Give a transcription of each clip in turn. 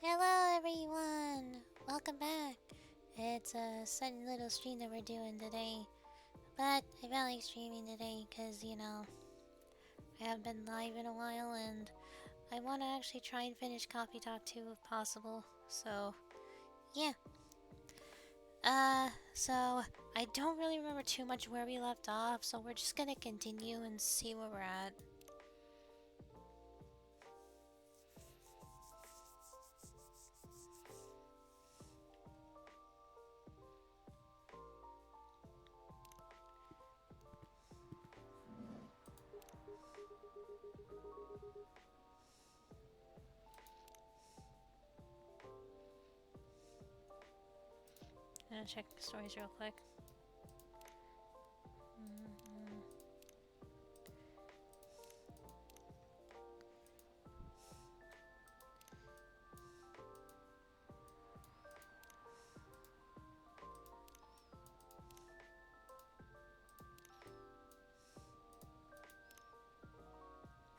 Hello everyone! Welcome back! It's a sudden little stream that we're doing today. But I felt like streaming today because, I haven't been live in a while and I want to actually try and finish Coffee Talk 2 if possible. So, yeah. So I don't really remember too much where we left off, so we're just gonna continue and see where we're at. I'm gonna check stories real quick.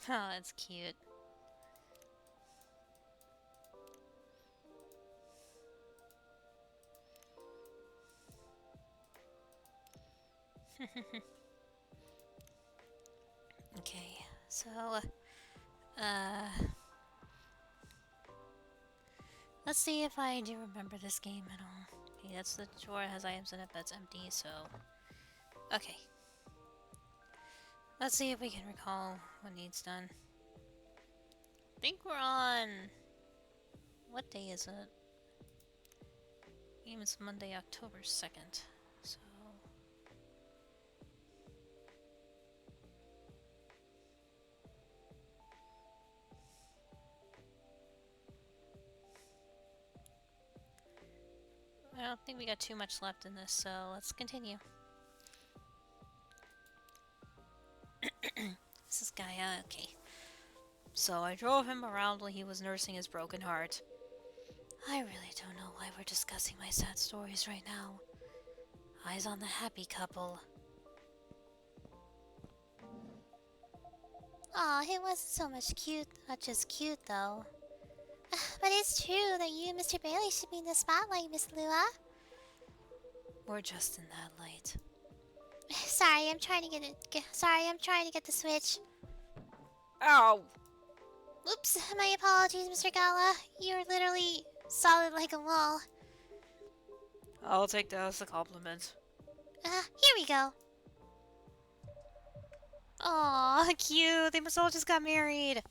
Oh, that's cute. Okay, so, uh... let's see if I do remember this game at all. Okay, that's the drawer that has items in it, but it's empty, so... Okay. Let's see if we can recall what needs done. I think we're on... What day is it? Game is Monday, October 2nd. So... I don't think we got too much left in this, so let's continue. This is Gaia, okay. So I drove him around while he was nursing his broken heart. I really don't know why we're discussing my sad stories right now. Eyes on the happy couple. Aw, it wasn't so much just cute though. But it's true that you and Mr. Bailey should be in the spotlight, Miss Lua. We're just in that light. Sorry, I'm trying to get the switch. Ow! Oops, my apologies, Mr. Gala. You're literally solid like a wall. I'll take that as a compliment. Here we go. Aw, cute. They must all just got married.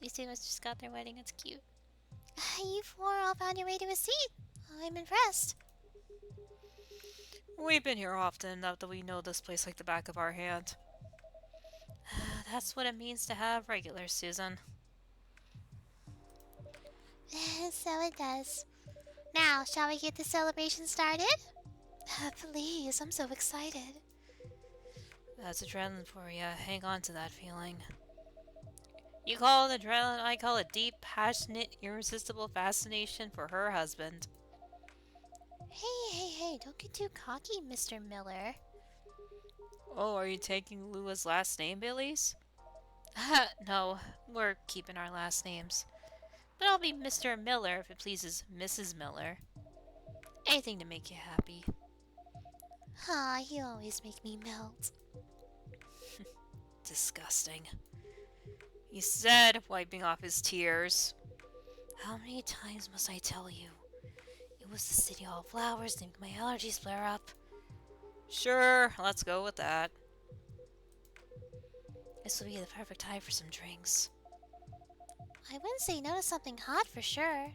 These two must just got their wedding. It's cute. You four all found your way to a seat. I'm impressed. We've been here often enough that we know this place like the back of our hand. That's what it means to have regulars, Susan. So it does. Now, shall we get the celebration started? Please, I'm so excited. That's adrenaline for you. Hang on to that feeling. You call it adrenaline, I call it deep, passionate, irresistible fascination for her husband. Hey, don't get too cocky, Mr. Miller. Oh, are you taking Lua's last name, Billy's? No, we're keeping our last names. But I'll be Mr. Miller if it pleases Mrs. Miller. Anything to make you happy. You always make me melt. Disgusting. He said, wiping off his tears. How many times must I tell you? It was the City Hall flowers that make my allergies flare up. Sure, let's go with that. This will be the perfect time for some drinks. I wouldn't say no to something hot for sure.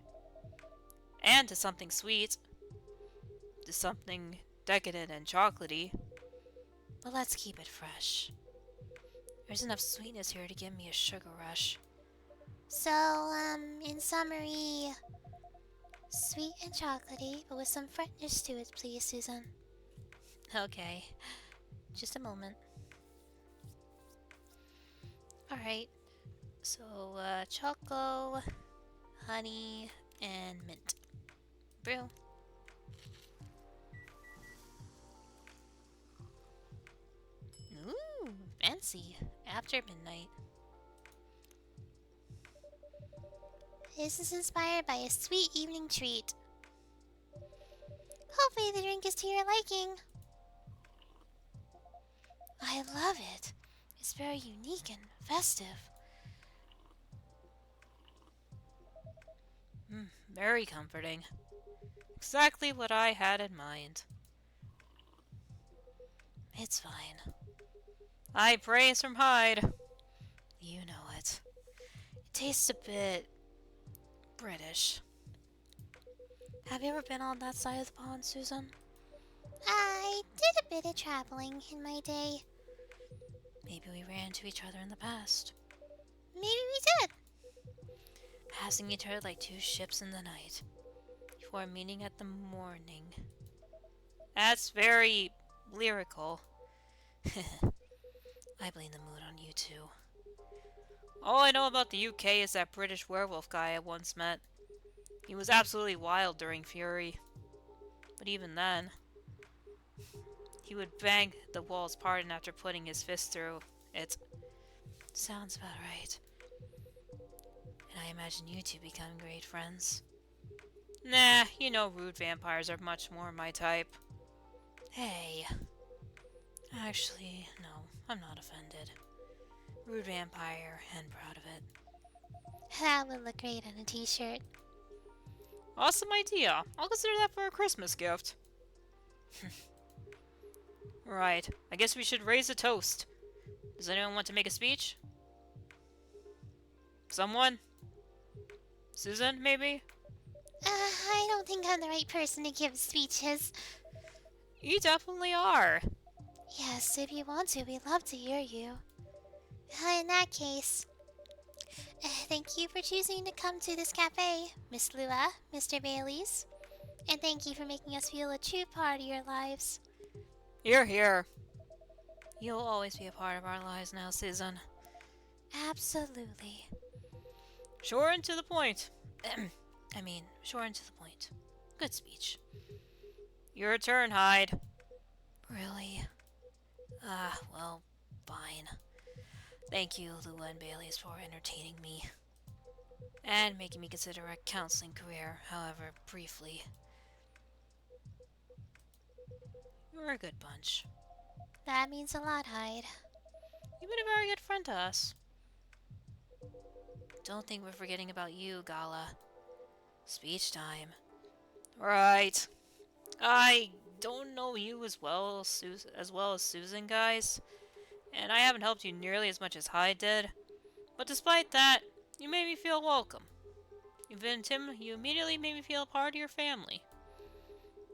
And to something sweet. To something decadent and chocolatey. But let's keep it fresh. There's enough sweetness here to give me a sugar rush. So, in summary, sweet and chocolatey, but with some freshness to it, please, Susan. Okay, just a moment. Alright, so, choco, honey, and mint. Brew. Ooh, fancy. After midnight. This is inspired by a sweet evening treat. Hopefully the drink is to your liking. I love it. It's very unique and festive. Very comforting. Exactly what I had in mind. It's fine. High praise from Hyde. You know it. It tastes a bit British. Have you ever been on that side of the pond, Susan? I did a bit of traveling in my day. Maybe we ran into each other in the past. Maybe we did. Passing each other like two ships in the night. Before meeting at the morning. That's very lyrical. I blame the mood on you two. All I know about the UK is that British werewolf guy I once met. He was absolutely wild during Fury. But even then, he would bang the walls pardon after putting his fist through it. Sounds about right. And I imagine you two become great friends. Nah, you know rude vampires are much more my type. Hey. Actually, no, I'm not offended. Rude vampire, and proud of it. That would look great on a t-shirt. Awesome idea. I'll consider that for a Christmas gift. Right. I guess we should raise a toast. Does anyone want to make a speech? Someone? Susan, maybe? I don't think I'm the right person to give speeches. You definitely are. Yes, if you want to, we'd love to hear you. In that case, thank you for choosing to come to this cafe, Miss Lua, Mr. Baileys. And thank you for making us feel a true part of your lives. You're here. You'll always be a part of our lives now, Susan. Absolutely. Sure and to the point. Sure and to the point. Good speech. Your turn, Hyde. Really? Well, fine. Thank you, Lua and Baileys, for entertaining me. And making me consider a counseling career, however briefly. You're a good bunch. That means a lot, Hyde. You've been a very good friend to us. Don't think we're forgetting about you, Gala. Speech time. Right. I don't know you as well as Susan, guys. And I haven't helped you nearly as much as Hyde did. But despite that, you made me feel welcome. Even Tim, you immediately made me feel a part of your family.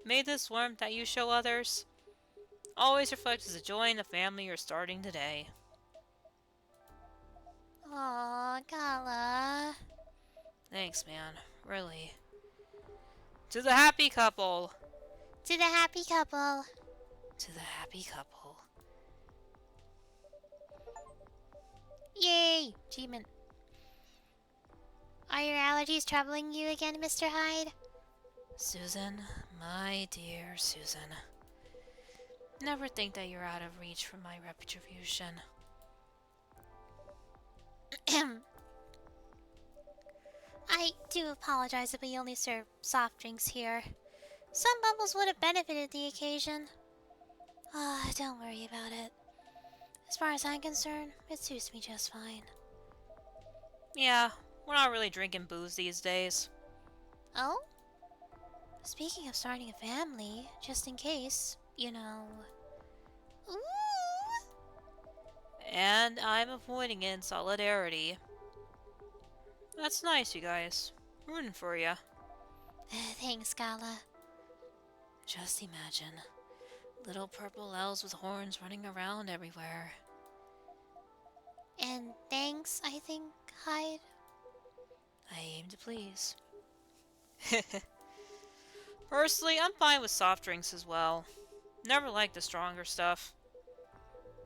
May this warmth that you show others always reflect as a joy in the family you're starting today. Aw, Gala. Thanks, man. Really. To the happy couple! To the happy couple. To the happy couple. Yay! Achievement. Are your allergies troubling you again, Mr. Hyde? Susan, my dear Susan. Never think that you're out of reach for my retribution. I do apologize if we only serve soft drinks here. Some bubbles would have benefited the occasion. Don't worry about it. As far as I'm concerned, it suits me just fine. Yeah, we're not really drinking booze these days. Oh? Speaking of starting a family, just in case, you know... Ooh! And I'm avoiding it in solidarity. That's nice, you guys. Rooting for ya. Thanks, Gala. Just imagine. Little purple elves with horns running around everywhere. And thanks, I think, Hyde. I aim to please. Personally, I'm fine with soft drinks as well. Never liked the stronger stuff.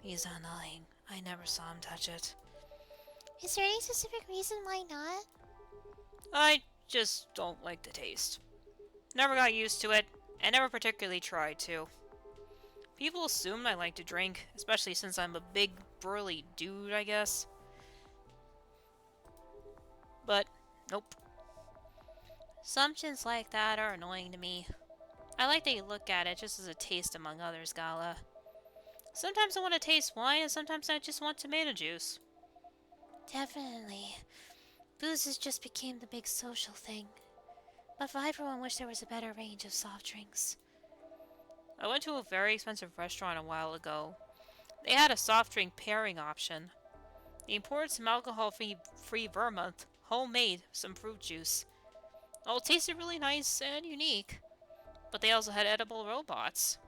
He's not lying. I never saw him touch it. Is there any specific reason why not? I just don't like the taste. Never got used to it, and never particularly tried to. People assume I like to drink, especially since I'm a big, burly dude, I guess. But, nope. Assumptions like that are annoying to me. I like that you look at it just as a taste among others, Gala. Sometimes I want to taste wine, and sometimes I just want tomato juice. Definitely. Booze has just became the big social thing. But I for one wish there was a better range of soft drinks. I went to a very expensive restaurant a while ago. They had a soft drink pairing option. They imported some alcohol-free vermouth, homemade, some fruit juice. All tasted really nice and unique. But they also had edible robots.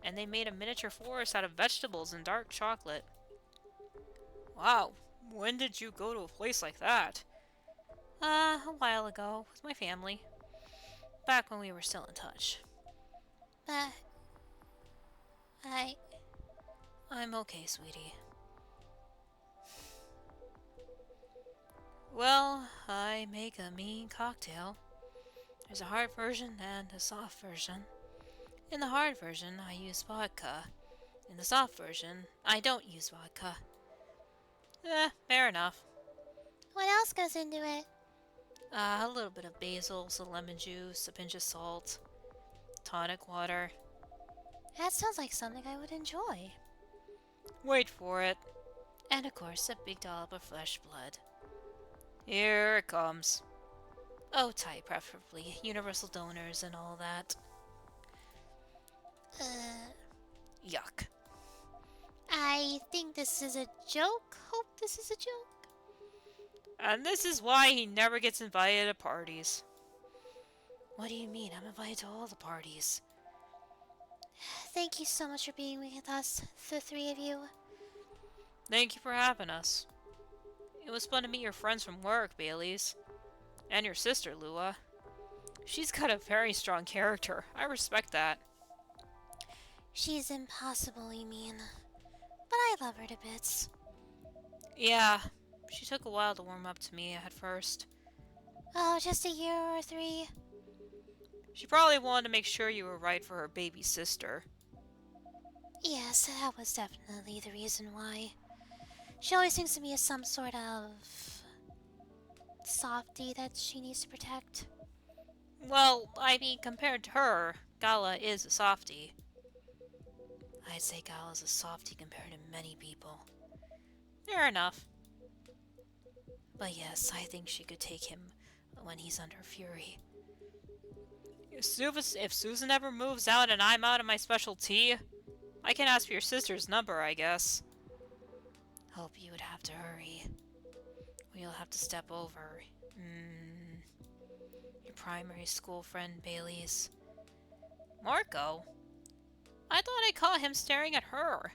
And they made a miniature forest out of vegetables and dark chocolate. Wow, when did you go to a place like that? A while ago, with my family. Back when we were still in touch. But I'm okay, sweetie. Well, I make a mean cocktail. There's a hard version and a soft version. In the hard version, I use vodka. In the soft version, I don't use vodka. Fair enough. what else goes into it? A little bit of basil, some lemon juice, a pinch of salt, tonic water. That sounds like something I would enjoy. Wait for it. And of course, a big dollop of fresh blood. Here it comes. Oh, tight, preferably. Universal donors and all that. Yuck. I think this is a joke. Hope this is a joke. And this is why he never gets invited to parties. What do you mean? I'm invited to all the parties. Thank you so much for being with us, the three of you. Thank you for having us. It was fun to meet your friends from work, Baileys. And your sister, Lua. She's got a very strong character. I respect that. She's impossibly mean. But I love her to bits. Yeah, she took a while to warm up to me at first. Oh, just a year or three? She probably wanted to make sure you were right for her baby sister. Yes, that was definitely the reason why. She always thinks of me as some sort of softie that she needs to protect. Well, I mean, compared to her, Gala is a softie. I'd say Gala's a softie compared to many people. Fair enough. But yes, I think she could take him when he's under fury. If Susan ever moves out and I'm out of my specialty, I can ask for your sister's number, I guess. Hope you would have to hurry. We'll have to step over. Your primary school friend, Bailey's. Marco? I thought I caught him staring at her.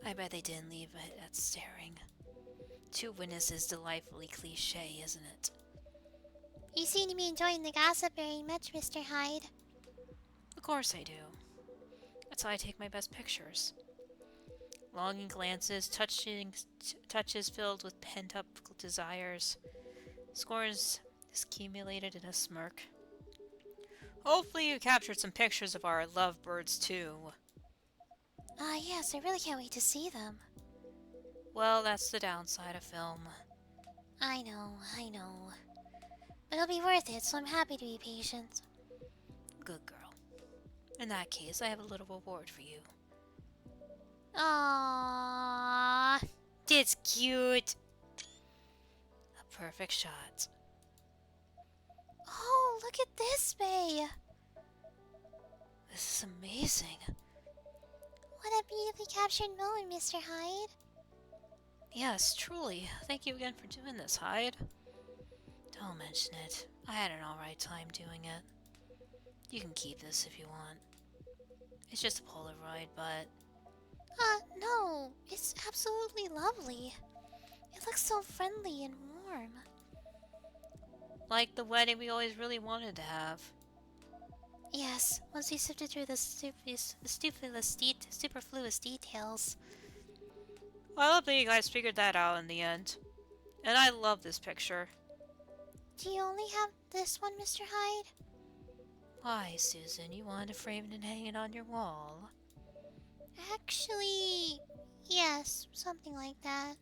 I bet they didn't leave it at staring. Two witnesses delightfully cliche, isn't it? You seem to be enjoying the gossip very much, Mr. Hyde. Of course I do. That's how I take my best pictures. Longing glances, touches filled with pent-up desires. Scores accumulated in a smirk. Hopefully you captured some pictures of our lovebirds too. Yes, I really can't wait to see them. Well, that's the downside of film. I know. But it'll be worth it, so I'm happy to be patient. Good girl. In that case, I have a little reward for you. Aww, that's cute. A perfect shot. Oh, look at this, Bay. This is amazing. What a beautifully captured moment, Mr. Hyde. Yes, truly. Thank you again for doing this, Hyde. Don't mention it. I had an alright time doing it. You can keep this if you want. It's just a Polaroid, but... No. It's absolutely lovely. It looks so friendly and warm. Like the wedding we always really wanted to have. Yes, once we sifted through the superfluous details. I love that you guys figured that out in the end. And I love this picture. Do you only have this one, Mr. Hyde? Why, Susan, you wanted to frame it and hang it on your wall? Actually, yes, something like that.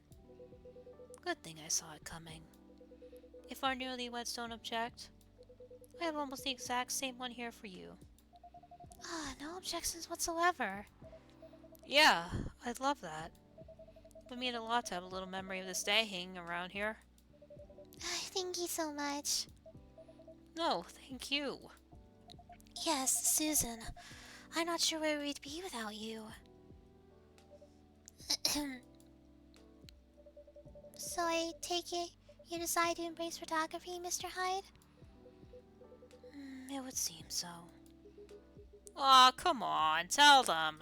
Good thing I saw it coming. if our newlyweds don't object. I have almost the exact same one here for you. Ah, no objections whatsoever. Yeah, I'd love that. It would mean a lot to have a little memory of this day hanging around here. Thank you so much. No, thank you. Yes, Susan. I'm not sure where we'd be without you. So I take it you decide to embrace photography, Mr. Hyde? It would seem so. Aw, come on, tell them.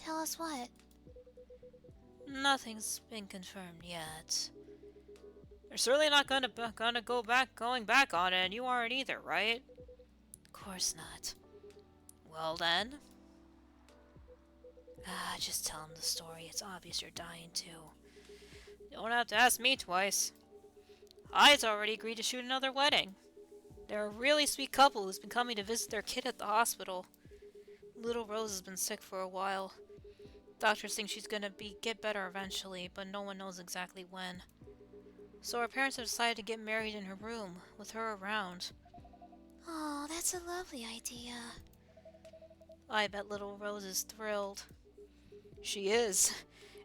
Tell us what? Nothing's been confirmed yet. They're certainly not going back on it, and you aren't either, right? Of course not. Well then. Just tell them the story. It's obvious you're dying too. You don't have to ask me twice. Hyde's already agreed to shoot another wedding. They're a really sweet couple who's been coming to visit their kid at the hospital. Little Rose has been sick for a while. Doctors think she's gonna get better eventually, but no one knows exactly when. So her parents have decided to get married in her room, with her around. Oh, that's a lovely idea. I bet little Rose is thrilled. She is.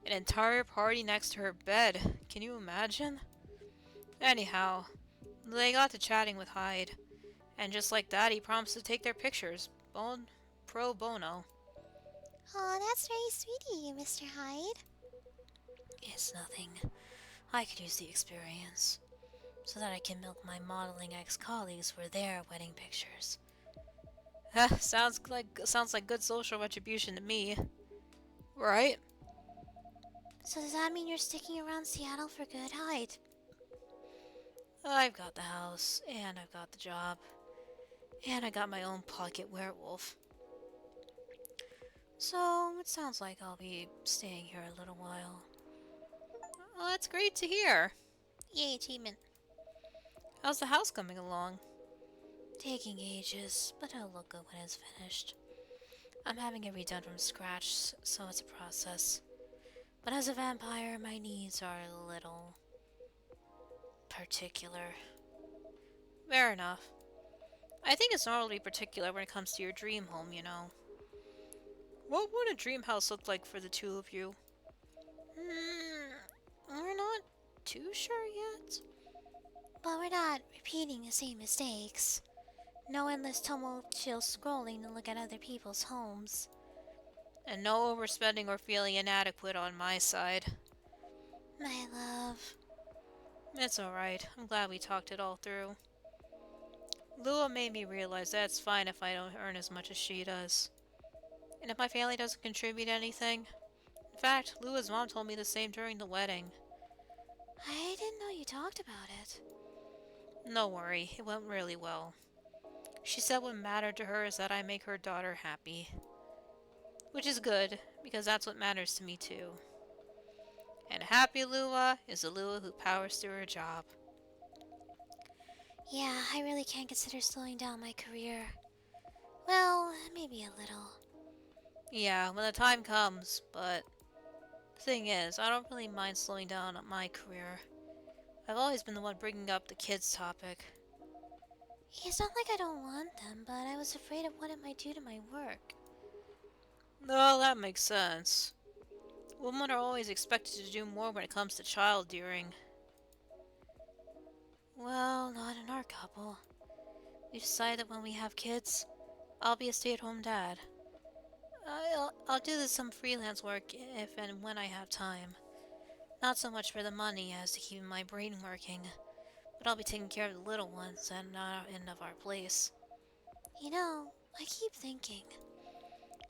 An entire party next to her bed. Can you imagine? Anyhow, they got to chatting with Hyde, and just like that, he promised to take their pictures, pro bono. Oh, that's very sweet of you, Mr. Hyde. It's nothing. I could use the experience, so that I can milk my modeling ex-colleagues for their wedding pictures. Sounds like good social retribution to me. Right? So does that mean you're sticking around Seattle for good, Hyde? I've got the house, and I've got the job, and I got my own pocket werewolf. So, it sounds like I'll be staying here a little while. Well, that's great to hear. Yay, achievement. How's the house coming along? Taking ages, but it'll look good when it's finished. I'm having it redone from scratch, so it's a process. But as a vampire, my needs are a little particular. Fair enough. I think it's normal to be particular when it comes to your dream home, you know. What would a dream house look like for the two of you? We're not too sure yet. But we're not repeating the same mistakes. No endless tumultuous scrolling to look at other people's homes. And no overspending or feeling inadequate on my side. My love. It's alright. I'm glad we talked it all through. Lua made me realize that it's fine if I don't earn as much as she does. And if my family doesn't contribute anything. In fact, Lua's mom told me the same during the wedding. I didn't know you talked about it. No worry, it went really well. She said what mattered to her is that I make her daughter happy. Which is good, because that's what matters to me too. And a happy Lua is a Lua who powers through her job. Yeah, I really can't consider slowing down my career. Well, maybe a little. Yeah, when the time comes, but the thing is, I don't really mind slowing down on my career. I've always been the one bringing up the kids topic. It's not like I don't want them, but I was afraid of what it might do to my work. Well, that makes sense. Women are always expected to do more when it comes to child rearing. Well, not in our couple. We decided that when we have kids, I'll be a stay-at-home dad. I'll do some freelance work if and when I have time. Not so much for the money as to keep my brain working, but I'll be taking care of the little ones and not end of our place. You know, I keep thinking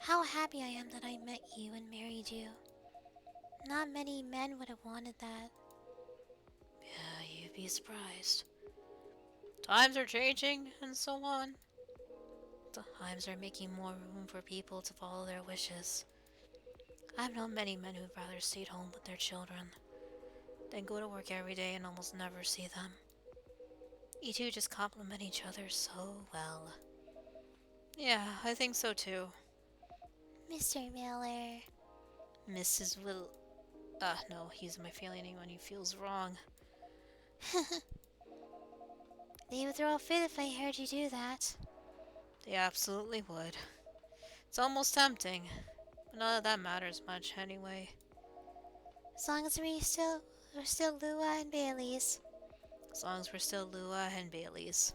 how happy I am that I met you and married you. Not many men would have wanted that. Yeah, you'd be surprised. Times are changing, and so on. The times are making more room for people to follow their wishes. I've known many men who'd rather stay home with their children than go to work every day and almost never see them. You two just complement each other so well. Yeah, I think so too. Mr. Miller. Mrs. No, he's my feeling anyone who feels wrong. They would throw a fit if I heard you do that. They absolutely would. It's almost tempting, but none of that matters much anyway. As long as we're still Lua and Bailey's. As long as we're still Lua and Bailey's.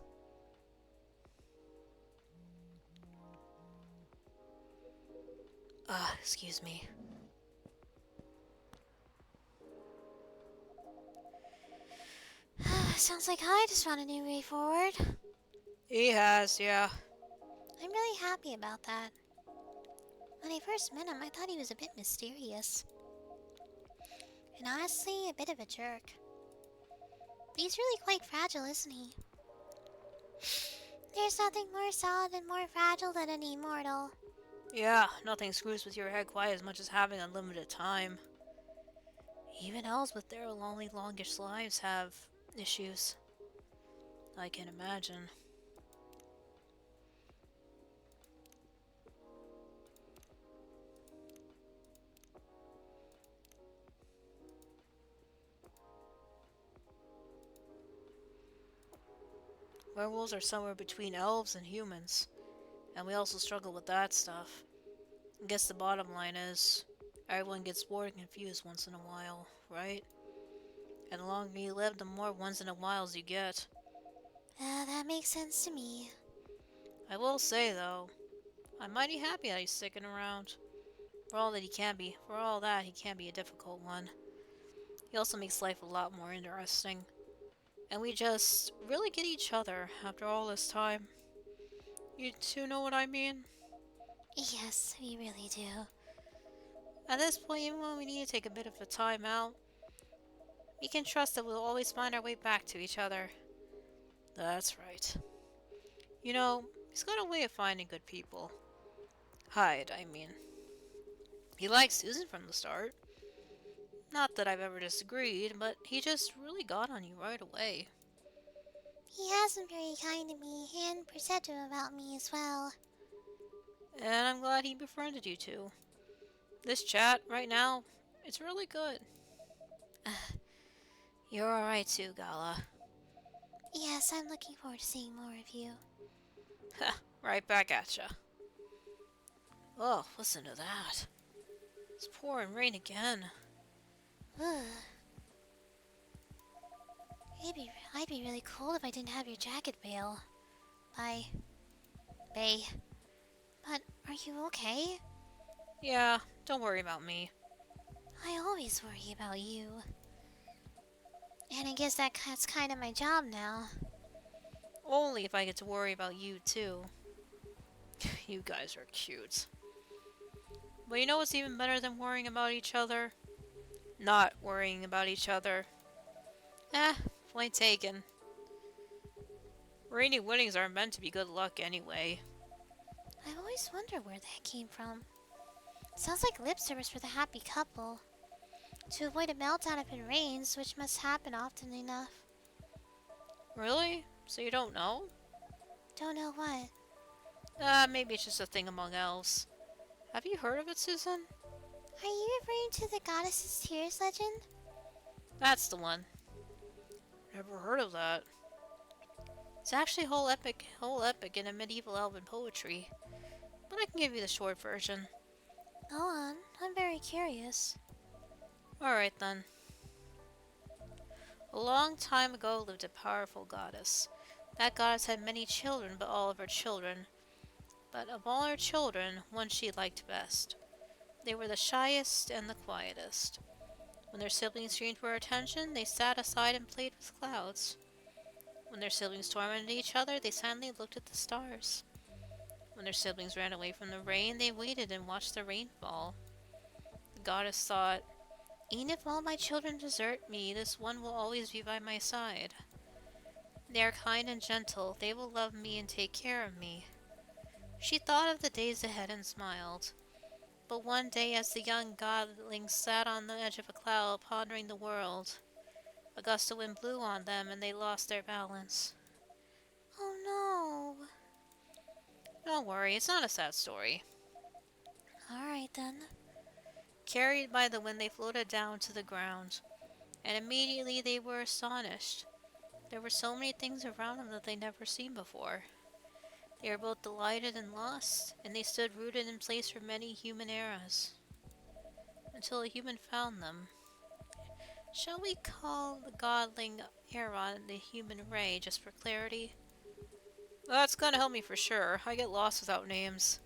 Excuse me. Sounds like I just found a new way forward. He has, yeah. I'm really happy about that. When I first met him, I thought he was a bit mysterious. And honestly, a bit of a jerk. But he's really quite fragile, isn't he? There's nothing more solid and more fragile than an immortal. Yeah, nothing screws with your head quite as much as having unlimited time. Even elves with their lonely, longish lives have issues. I can imagine. Werewolves are somewhere between elves and humans, and we also struggle with that stuff. I guess the bottom line is, everyone gets bored and confused once in a while, right? And the longer you live, the more once in a whiles you get. That makes sense to me. I will say, though, I'm mighty happy that he's sticking around. For all that, he can be a difficult one. He also makes life a lot more interesting. And we just really get each other after all this time. You two know what I mean? Yes, we really do. At this point, even when we need to take a bit of a time out, we can trust that we'll always find our way back to each other. That's right. You know, he's got a way of finding good people. Hyde, I mean. He liked Susan from the start. Not that I've ever disagreed, but he just really got on you right away. He has been very kind to me and perceptive about me as well. And I'm glad he befriended you two. This chat, right now, it's really good. You're alright too, Gala. Yes, I'm looking forward to seeing more of you. Right back at ya. Oh, listen to that. It's pouring rain again. Ugh. I'd be really cold if I didn't have your jacket, Bale. Bay. But are you okay? Yeah, don't worry about me. I always worry about you. And I guess that's kind of my job now. Only if I get to worry about you too. You guys are cute. But you know what's even better than worrying about each other? Not worrying about each other. Point taken. Rainy winnings aren't meant to be good luck anyway. I've always wondered where that came from. Sounds like lip service for the happy couple. To avoid a meltdown if it rains, which must happen often enough. Really? So you don't know? Don't know what. Maybe it's just a thing among elves. Have you heard of it, Susan? Are you referring to the goddess's tears legend? That's the one. Never heard of that. It's actually a whole epic in a medieval elven poetry. But I can give you the short version. Go on, I'm very curious. Alright then. A long time ago lived a powerful goddess. That goddess had many children, but all of her children. But of all her children, one she liked best. They were the shyest and the quietest. When their siblings screamed for attention, they sat aside and played with clouds. When their siblings tormented each other, they silently looked at the stars. When their siblings ran away from the rain, they waited and watched the rain fall. The goddess thought, "Even if all my children desert me, this one will always be by my side. They are kind and gentle, they will love me and take care of me." She thought of the days ahead and smiled. But one day, as the young godlings sat on the edge of a cloud pondering the world, a gust of wind blew on them and they lost their balance. Oh no. Don't worry, it's not a sad story. Alright then. Carried by the wind, they floated down to the ground, and immediately they were astonished. There were so many things around them that they'd never seen before. They were both delighted and lost, and they stood rooted in place for many human eras, until a human found them. Shall we call the godling Aeron the human Ray, just for clarity? That's gonna help me for sure. I get lost without names.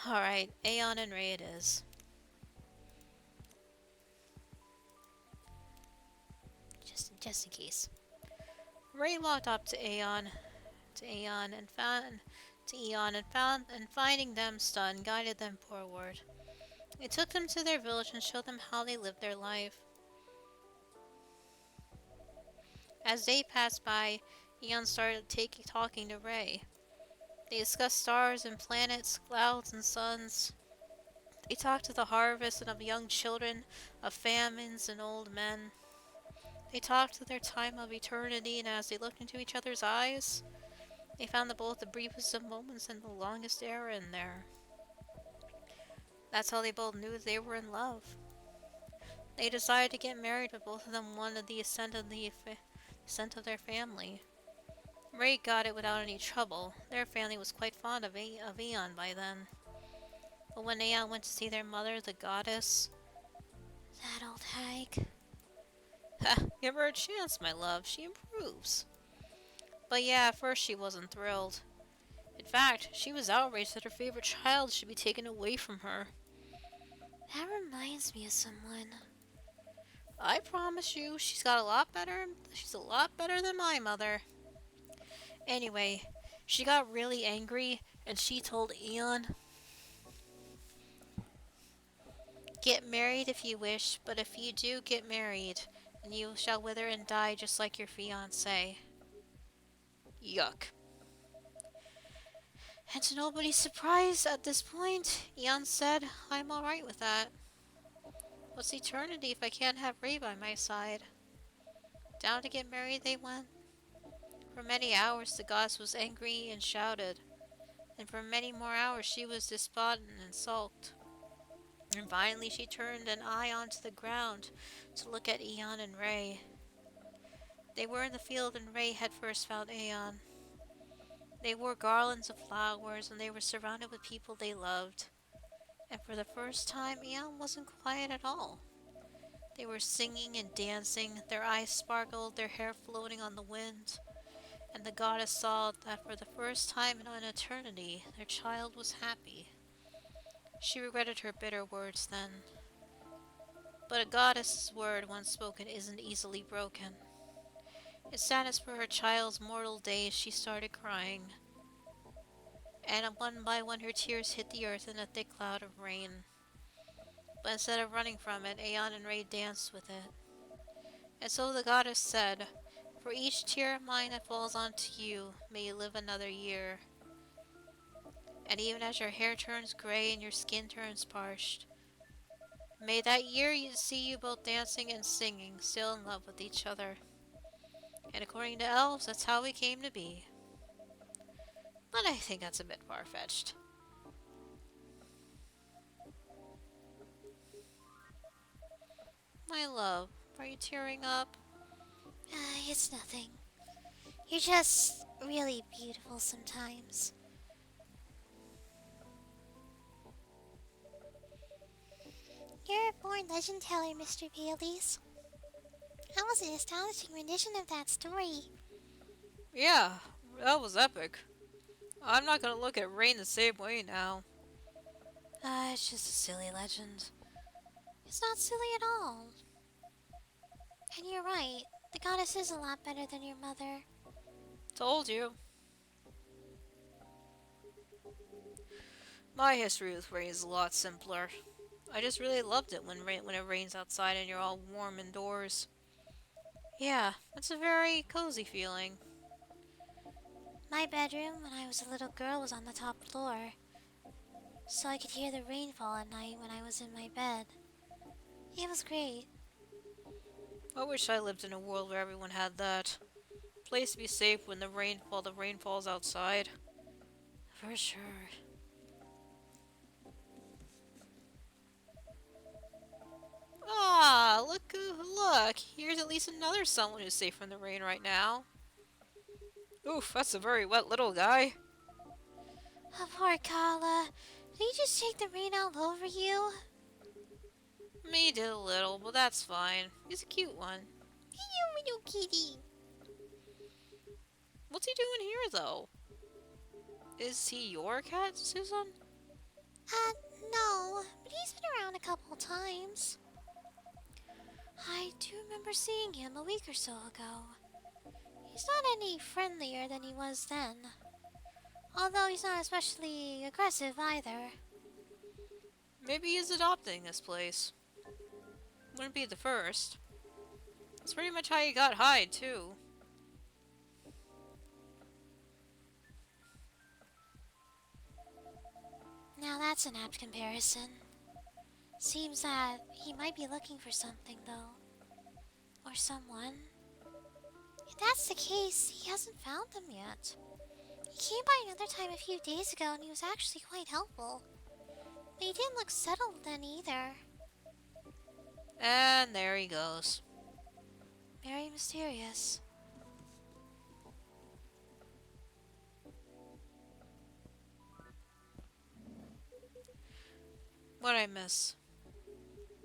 Alright, Aeon and Ray it is. Just in case. Ray walked up to Aeon and finding them stunned, guided them forward. They took them to their village and showed them how they lived their life. As day passed by, Aeon started talking to Ray. They discussed stars and planets, clouds and suns. They talked of the harvest and of young children, of famines and old men. They talked of their time of eternity, and as they looked into each other's eyes, they found that both the briefest of moments and the longest era in there. That's how they both knew they were in love. They decided to get married, but both of them wanted the assent of their family. Ray got it without any trouble. Their family was quite fond of Aeon by then. But when Aeon went to see their mother, the goddess... That old hag. Ha! Give her a chance, my love. She improves. But yeah, at first she wasn't thrilled. In fact, she was outraged that her favorite child should be taken away from her. That reminds me of someone. I promise you, she's a lot better than my mother. Anyway, she got really angry and she told Aeon, "Get married if you wish, but if you do get married, then you shall wither and die just like your fiancé." Yuck. And to nobody's surprise at this point, Aeon said, "I'm alright with that. What's eternity if I can't have Ray by my side?" Down to get married they went. For many hours the goddess was angry and shouted, and for many more hours she was despondent and sulked. And finally she turned an eye onto the ground to look at Aeon and Ray. They were in the field and Ray had first found Aeon. They wore garlands of flowers and they were surrounded with people they loved. And for the first time Aeon wasn't quiet at all. They were singing and dancing, their eyes sparkled, their hair floating on the wind. And the goddess saw that for the first time in an eternity, their child was happy. She regretted her bitter words then. But a goddess's word once spoken isn't easily broken. In sadness for her child's mortal days, she started crying. And one by one her tears hit the earth in a thick cloud of rain. But instead of running from it, Aeon and Ray danced with it. And so the goddess said, "For each tear of mine that falls onto you, may you live another year. And even as your hair turns gray and your skin turns parched, may that year see you both dancing and singing, still in love with each other." And according to elves, that's how we came to be. But I think that's a bit far-fetched. My love, are you tearing up? It's nothing. You're just really beautiful sometimes. You're a born legend teller, Mr. Baileys. That was an astonishing rendition of that story. Yeah, that was epic. I'm not gonna look at Rain the same way now. It's just a silly legend. It's not silly at all. And you're right, the goddess is a lot better than your mother. Told you. My history with Rain is a lot simpler. I just really loved it when it rains outside and you're all warm indoors. Yeah, it's a very cozy feeling. My bedroom when I was a little girl was on the top floor, so I could hear the rainfall at night when I was in my bed. It was great. I wish I lived in a world where everyone had that. Place to be safe when the rain falls outside. For sure. Ah, look, here's at least least another someone who's safe from the rain right now. Oof, that's a very wet little guy. Oh, poor Kala. Did he just take the rain all over you? Me did a little, but that's fine. He's a cute one. You little kitty. What's he doing here, though? Is he your cat, Susan? No, but he's been around a couple times. I do remember seeing him a week or so ago. He's not any friendlier than he was then. Although he's not especially aggressive either. Maybe he's adopting this place. Wouldn't be the first. That's pretty much how he got Hyde, too. Now that's an apt comparison. Seems that he might be looking for something, though. Or someone. If that's the case, he hasn't found them yet. He came by another time a few days ago and he was actually quite helpful. But he didn't look settled then either. And there he goes. Very mysterious. What'd I miss?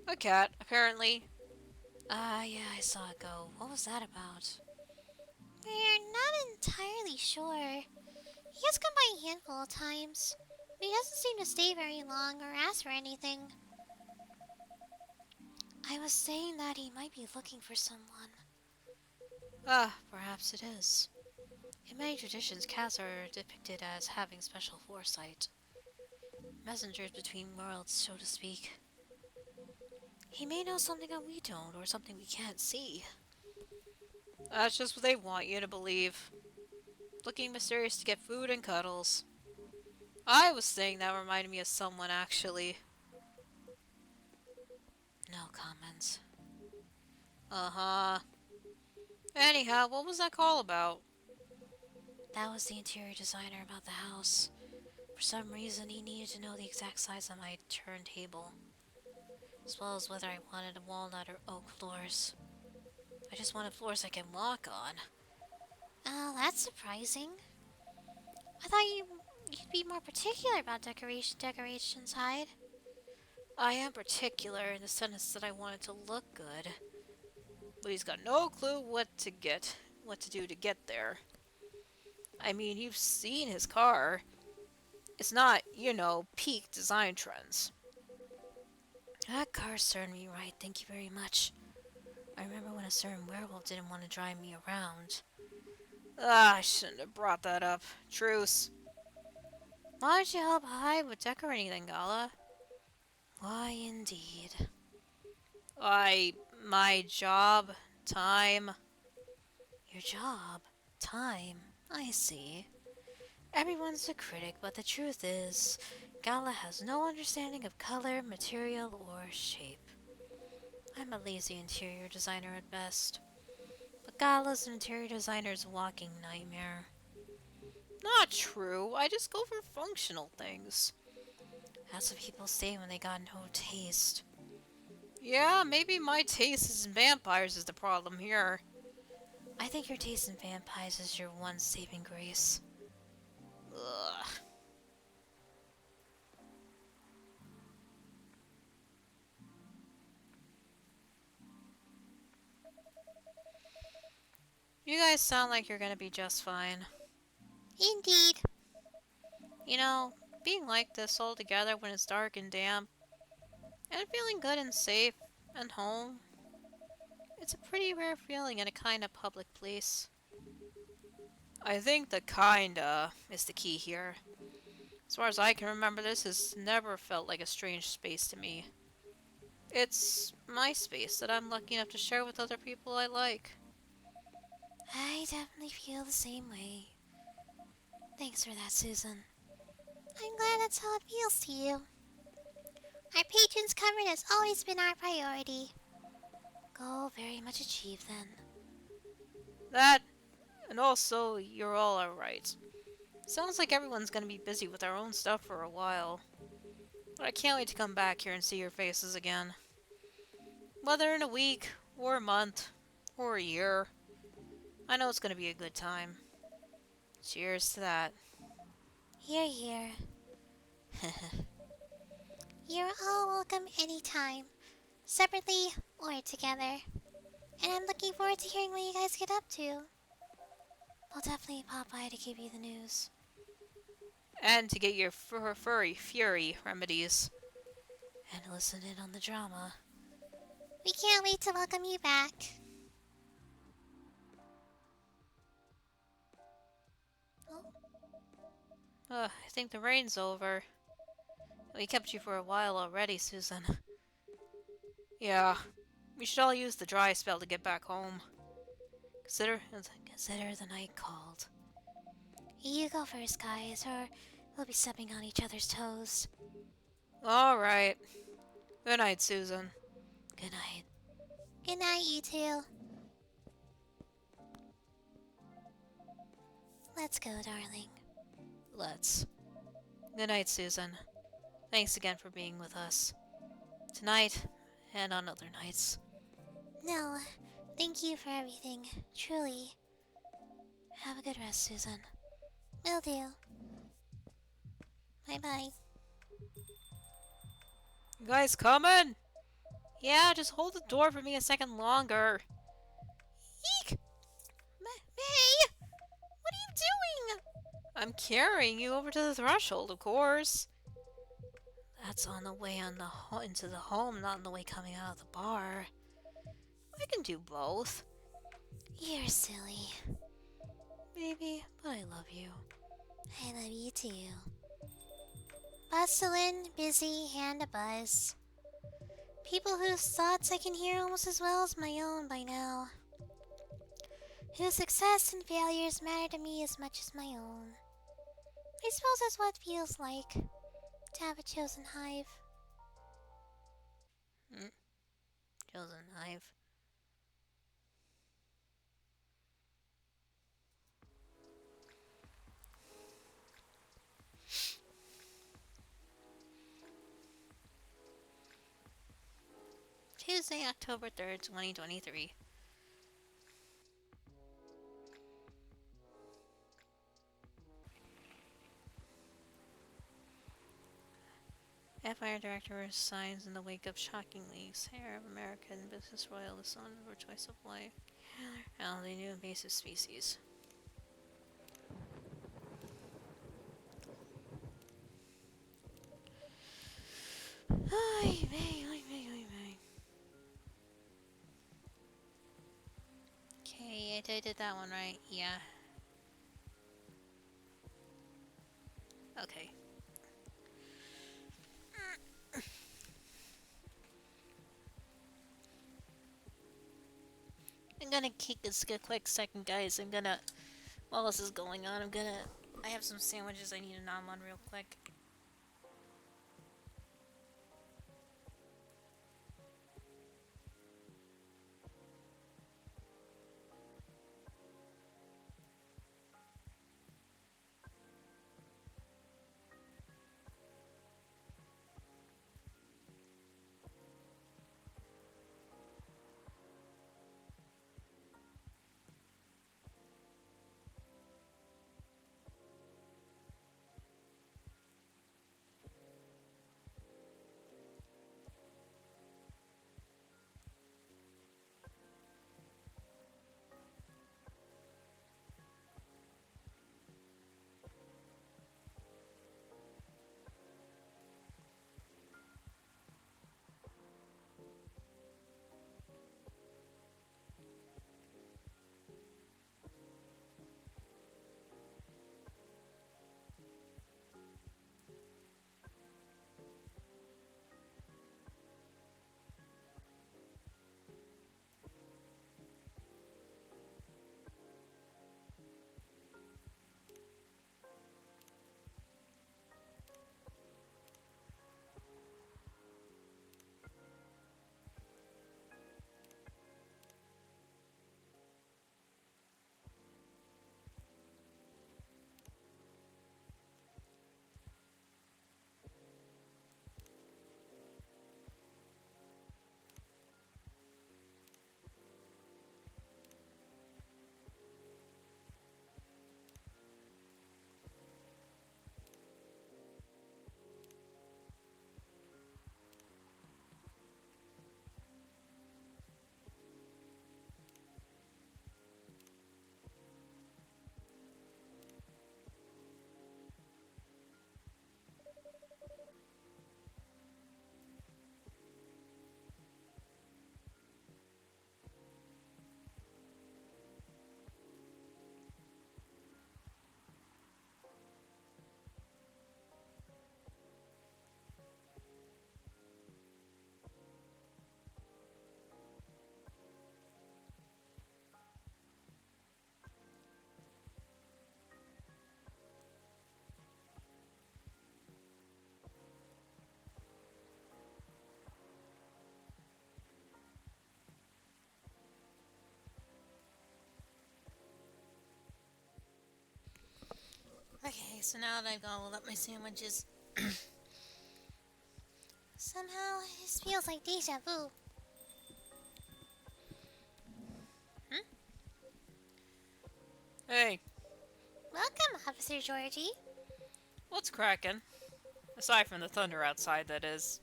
A cat, apparently. Yeah, I saw it go. What was that about? We're not entirely sure. He has come by a handful of times, but he doesn't seem to stay very long or ask for anything. I was saying that he might be looking for someone. Perhaps it is. In many traditions, cats are depicted as having special foresight. Messengers between worlds, so to speak. He may know something that we don't, or something we can't see. That's just what they want you to believe. Looking mysterious to get food and cuddles. I was saying that reminded me of someone, actually. No comments. Uh-huh. Anyhow, what was that call about? That was the interior designer about the house. For some reason, he needed to know the exact size of my turntable, as well as whether I wanted walnut or oak floors. I just wanted floors I can walk on. Oh, that's surprising. I thought you'd be more particular about decorations, Hyde. I am particular in the sense that I want it to look good. But he's got no clue what to do to get there. I mean, you've seen his car. It's not, peak design trends. That car served me right, thank you very much. I remember when a certain werewolf didn't want to drive me around. I shouldn't have brought that up. Truce. Why don't you help Hyde with decorating then, Gala? Why, indeed. My job, time. Your job, time, I see. Everyone's a critic, but the truth is, Gala has no understanding of color, material, or shape. I'm a lazy interior designer at best. But Gala's an interior designer's walking nightmare. Not true. I just go for functional things. That's what people say when they got no taste. Yeah, maybe my taste in vampires is the problem here. I think your taste in vampires is your one saving grace. Ugh. You guys sound like you're gonna be just fine. Indeed. Being like this all together when it's dark and damp, and feeling good and safe and home, it's a pretty rare feeling in a kind of public place. I think the kinda is the key here. As far as I can remember, this has never felt like a strange space to me. It's my space that I'm lucky enough to share with other people I like. I definitely feel the same way. Thanks for that, Susan. I'm glad that's how it feels to you. Our patrons covered has always been our priority. Goal very much achieved then. That, and also, you're all alright. Sounds like everyone's gonna be busy with their own stuff for a while. But I can't wait to come back here and see your faces again. Whether in a week, or a month, or a year. I know it's gonna be a good time. Cheers to that. Here, here. You're all welcome anytime, separately or together. And I'm looking forward to hearing what you guys get up to. I'll definitely pop by to give you the news. And to get your furry fury remedies. And listen in on the drama. We can't wait to welcome you back. Oh, I think the rain's over. We kept you for a while already, Susan. Yeah, we should all use the dry spell to get back home. Consider the night called. you go first, guys, or we'll be stepping on each other's toes. Alright. Good night, Susan. Good night. Good night, you two. Let's go, darling. Let's. Good night, Susan. Thanks again for being with us. Tonight, and on other nights. No, thank you for everything. Truly. Have a good rest, Susan. Will do. Bye-bye. You guys coming? Yeah, just hold the door for me a second longer. Eek! May! What are you doing? I'm carrying you over to the threshold, of course. That's on the way into the home, not on the way coming out of the bar. I can do both. You're silly. Maybe, but I love you. I love you too. Bustling, busy, and a buzz. People whose thoughts I can hear almost as well as my own by now. Whose success and failures matter to me as much as my own. I suppose that's what it feels like to have a chosen hive. Chosen hive. Tuesday, October 3rd, 2023. Empire Director resigns in the wake of shocking leaks. Heir of American business royal, the son of her choice of life. And the new invasive species. Ay, vey, ay, vey, ay, vey. Okay, I did that one right. Yeah. Okay. I'm gonna take this a quick second, guys. While this is going on, I have some sandwiches I need to nom on real quick. Okay, so now that I've gobbled up my sandwiches. Somehow, this feels like deja vu. Hmm? Hey, Welcome, Officer Georgie. what's cracking? Aside from the thunder outside, that is.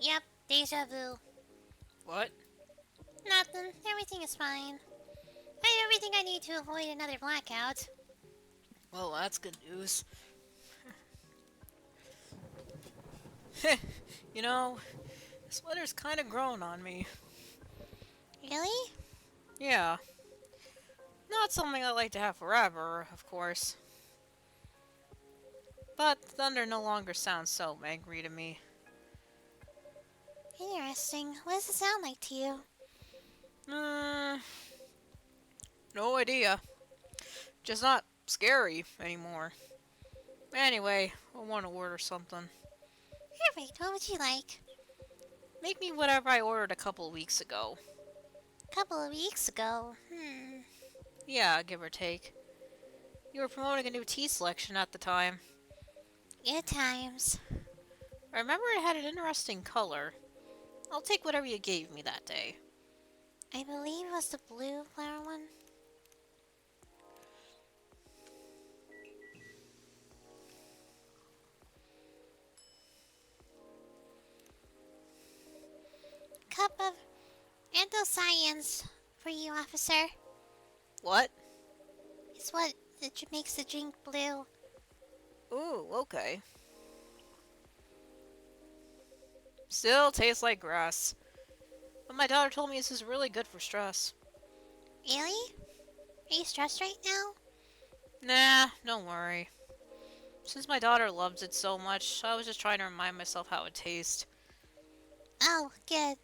Yep, deja vu. What? Nothing. Everything is fine. I have everything I need to avoid another blackout. Well, that's good news. You know, this weather's kind of grown on me. Really? Yeah. Not something I like to have forever, of course. But thunder no longer sounds so angry to me. Interesting. What does it sound like to you? Hmm. No idea. Just not scary anymore. Anyway, I want to order something. Perfect. What would you like? Make me whatever I ordered a couple weeks ago. A couple of weeks ago. Yeah, give or take. You were promoting a new tea selection at the time. Good times. I remember it had an interesting color. I'll take whatever you gave me that day. I believe it was the blue flower one. Cup of anthocyanins for you, officer. What? It's what makes the drink blue. Ooh, okay. Still tastes like grass. But my daughter told me this is really good for stress. Really? Are you stressed right now? Nah, don't worry. Since my daughter loves it so much, I was just trying to remind myself how it tastes. Oh, good.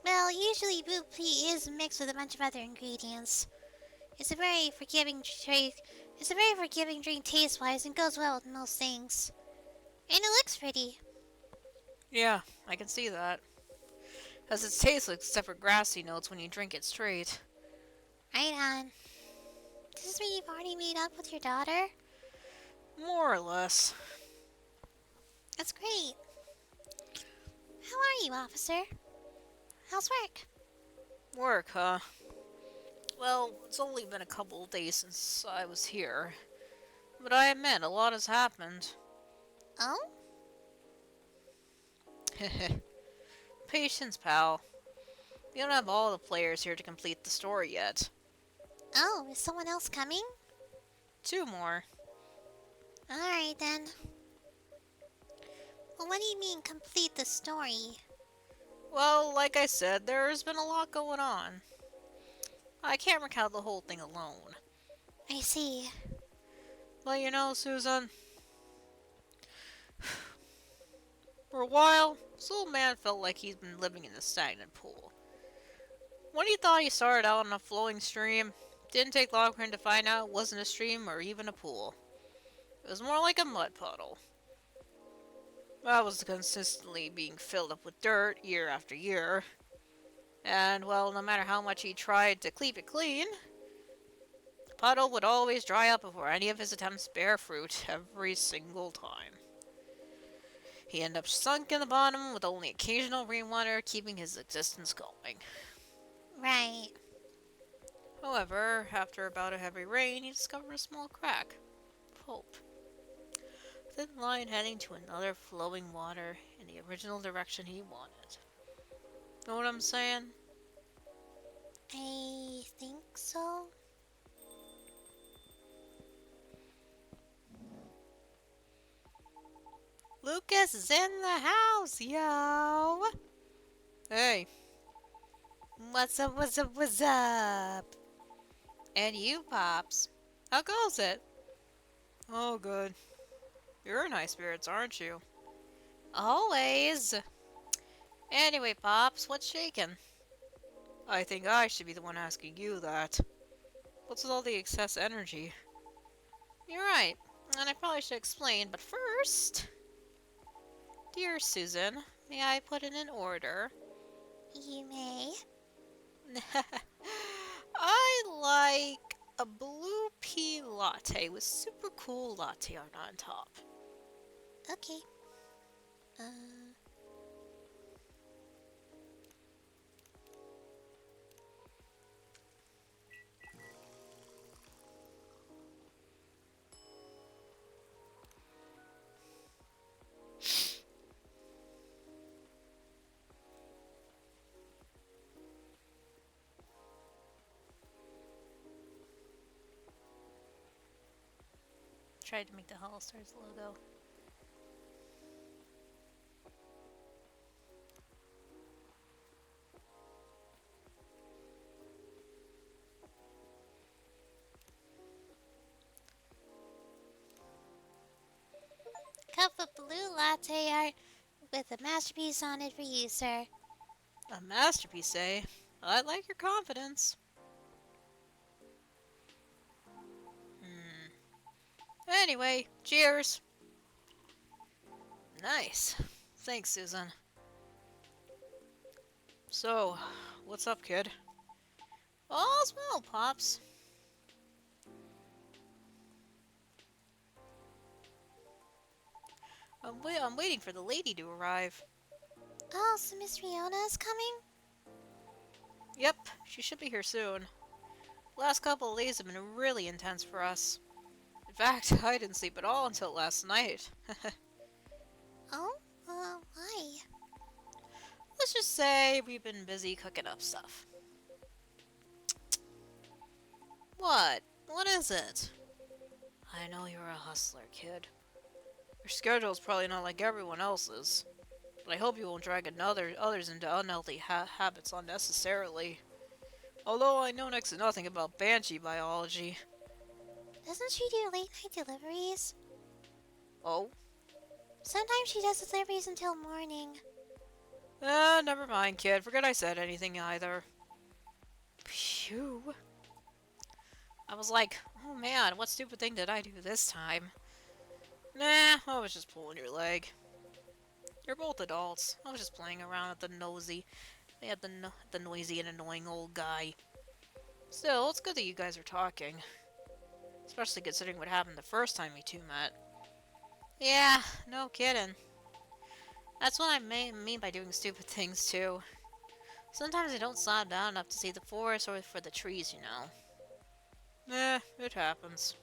Well, usually blue tea is mixed with a bunch of other ingredients. It's a very forgiving drink. It's a very forgiving drink taste-wise and goes well with most things. And it looks pretty. Yeah, I can see that. As its tasteless except for grassy notes when you drink it straight. Right on. Does this mean you've already made up with your daughter? More or less. That's great. How are you, officer? How's work? Work, huh? Well, it's only been a couple of days since I was here. But I admit, a lot has happened. Oh? Patience, pal. We don't have all the players here to complete the story yet. Oh, is someone else coming? 2 more. Alright then. Well, what do you mean complete the story? Well, like I said, there's been a lot going on. I can't recount the whole thing alone. I see. But you know, Susan, for a while, this old man felt like he's been living in a stagnant pool. When he thought he started out on a flowing stream, didn't take long for him to find out it wasn't a stream or even a pool. It was more like a mud puddle. That was consistently being filled up with dirt year after year. And, well, no matter how much he tried to keep it clean, the puddle would always dry up before any of his attempts bear fruit every single time. He ended up sunk in the bottom with only occasional rainwater keeping his existence going. Right. However, after about a heavy rain, he discovered a small crack of hope. A thin line heading to another flowing water in the original direction he wanted. Know what I'm saying? I think so. Lucas is in the house, yo! Hey. What's up, what's up, what's up? And you, Pops. How goes it? Oh, good. You're in high spirits, aren't you? Always. Anyway, Pops, what's shaking? I think I should be the one asking you that. What's with all the excess energy? You're right, and I probably should explain, but first... Dear Susan, may I put in an order? You may. I like a blue pea latte. latte with super cool latte art on top. Okay. Tried to make the Hollow Stars logo. Cup of blue latte art with a masterpiece on it for you, sir. A masterpiece, eh? I like your confidence. Anyway, cheers! Nice. Thanks, Susan. So, what's up, kid? All's well, Pops. I'm waiting for the lady to arrive. Oh, so Miss Riona is coming? Yep, she should be here soon. The last couple of days have been really intense for us. In fact, I didn't sleep at all until last night. Oh? Why? Let's just say we've been busy cooking up stuff. What? What is it? I know you're a hustler, kid. Your schedule's probably not like everyone else's, but I hope you won't drag others into unhealthy habits unnecessarily. Although I know next to nothing about banshee biology. Doesn't she do late night deliveries? Oh? Sometimes she does deliveries until morning. Never mind, kid. Forget I said anything either. Phew. I was like, oh man, what stupid thing did I do this time? Nah, I was just pulling your leg. You're both adults. I was just playing around with the noisy and annoying old guy. Still, it's good that you guys are talking. Especially considering what happened the first time you two met. Yeah, no kidding. That's what I mean by doing stupid things, too. Sometimes I don't slow down enough to see the forest or for the trees, you know. It happens.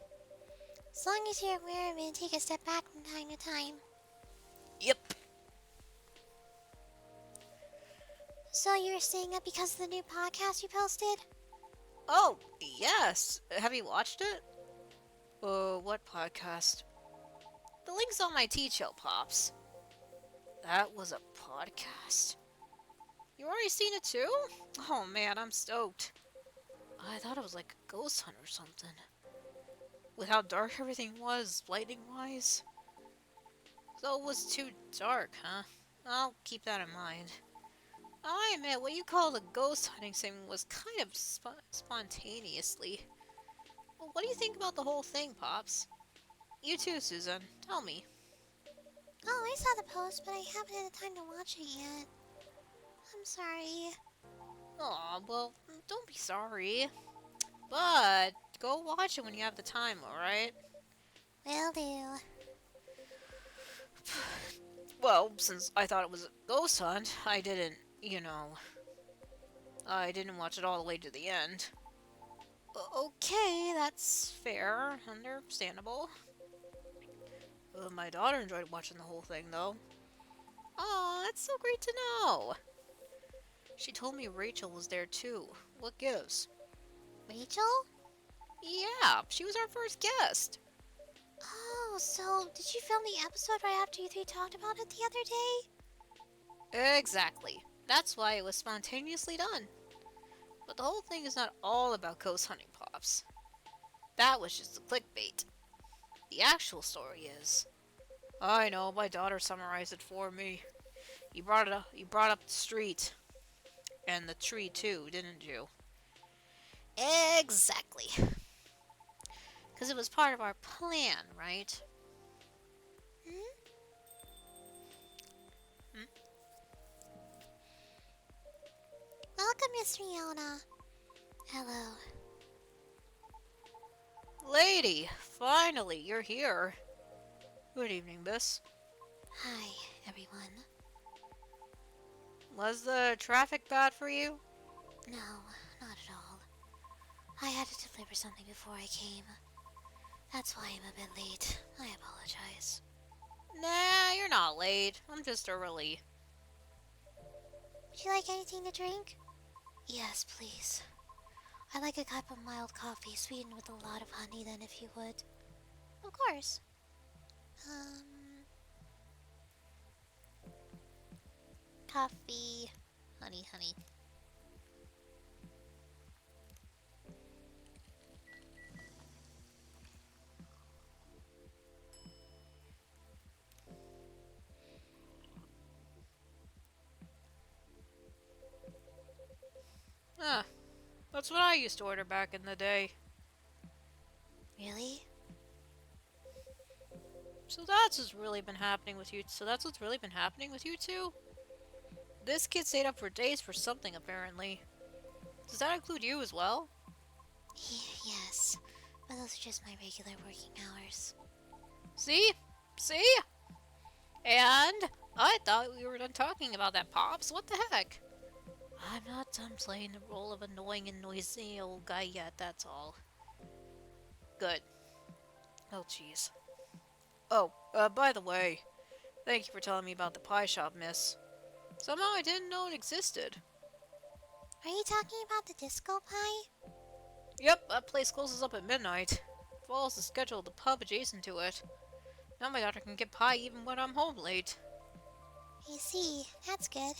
As long as you're aware of it and take a step back from time to time. Yep. So you were staying up because of the new podcast you posted? Oh, yes. Have you watched it? What podcast? The link's on my T-Chill, Pops. That was a podcast? You already seen it too? Oh man, I'm stoked. I thought it was like a ghost hunt or something. With how dark everything was, lighting-wise. So it was too dark, huh? I'll keep that in mind. I admit, what you call the ghost hunting thing was kind of spontaneously. Well, what do you think about the whole thing, Pops? You too, Susan. Tell me. Oh, I saw the post, but I haven't had the time to watch it yet. I'm sorry. Aw, well, don't be sorry. But go watch it when you have the time, alright? Will do. Well, since I thought it was a ghost hunt, I didn't, I didn't watch it all the way to the end. Okay, that's fair. Understandable. My daughter enjoyed watching the whole thing, though. Aw, that's so great to know. She told me Rachel was there, too. What gives? Rachel? Yeah, she was our first guest. Oh, so did you film the episode right after you three talked about it the other day? Exactly. That's why it was spontaneously done. But the whole thing is not all about ghost hunting, Pops. That was just the clickbait. The actual story is... I know, my daughter summarized it for me. You brought up the street. And the tree too, didn't you? Exactly. Because it was part of our plan, right? Welcome, Miss Riona. Hello. Lady, finally, you're here. Good evening, miss. Hi, everyone. Was the traffic bad for you? No, not at all. I had to deliver something before I came. That's why I'm a bit late. I apologize. Nah, you're not late. I'm just early. Would you like anything to drink? Yes, please. I'd like a cup of mild coffee sweetened with a lot of honey then if you would. Of course. Coffee. Honey. Huh, that's what I used to order back in the day. Really? So that's what's really been happening with you. Two? This kid stayed up for days for something, apparently. Does that include you as well? Yes, but those are just my regular working hours. See? See? And I thought we were done talking about that, Pops. What the heck? I'm not done playing the role of annoying and noisy old guy yet, that's all. Good. Oh, jeez. Oh, by the way, thank you for telling me about the pie shop, miss. Somehow I didn't know it existed. Are you talking about the disco pie? Yep, that place closes up at midnight. Follows the schedule of the pub adjacent to it. Now my daughter can get pie even when I'm home late. I see. That's good.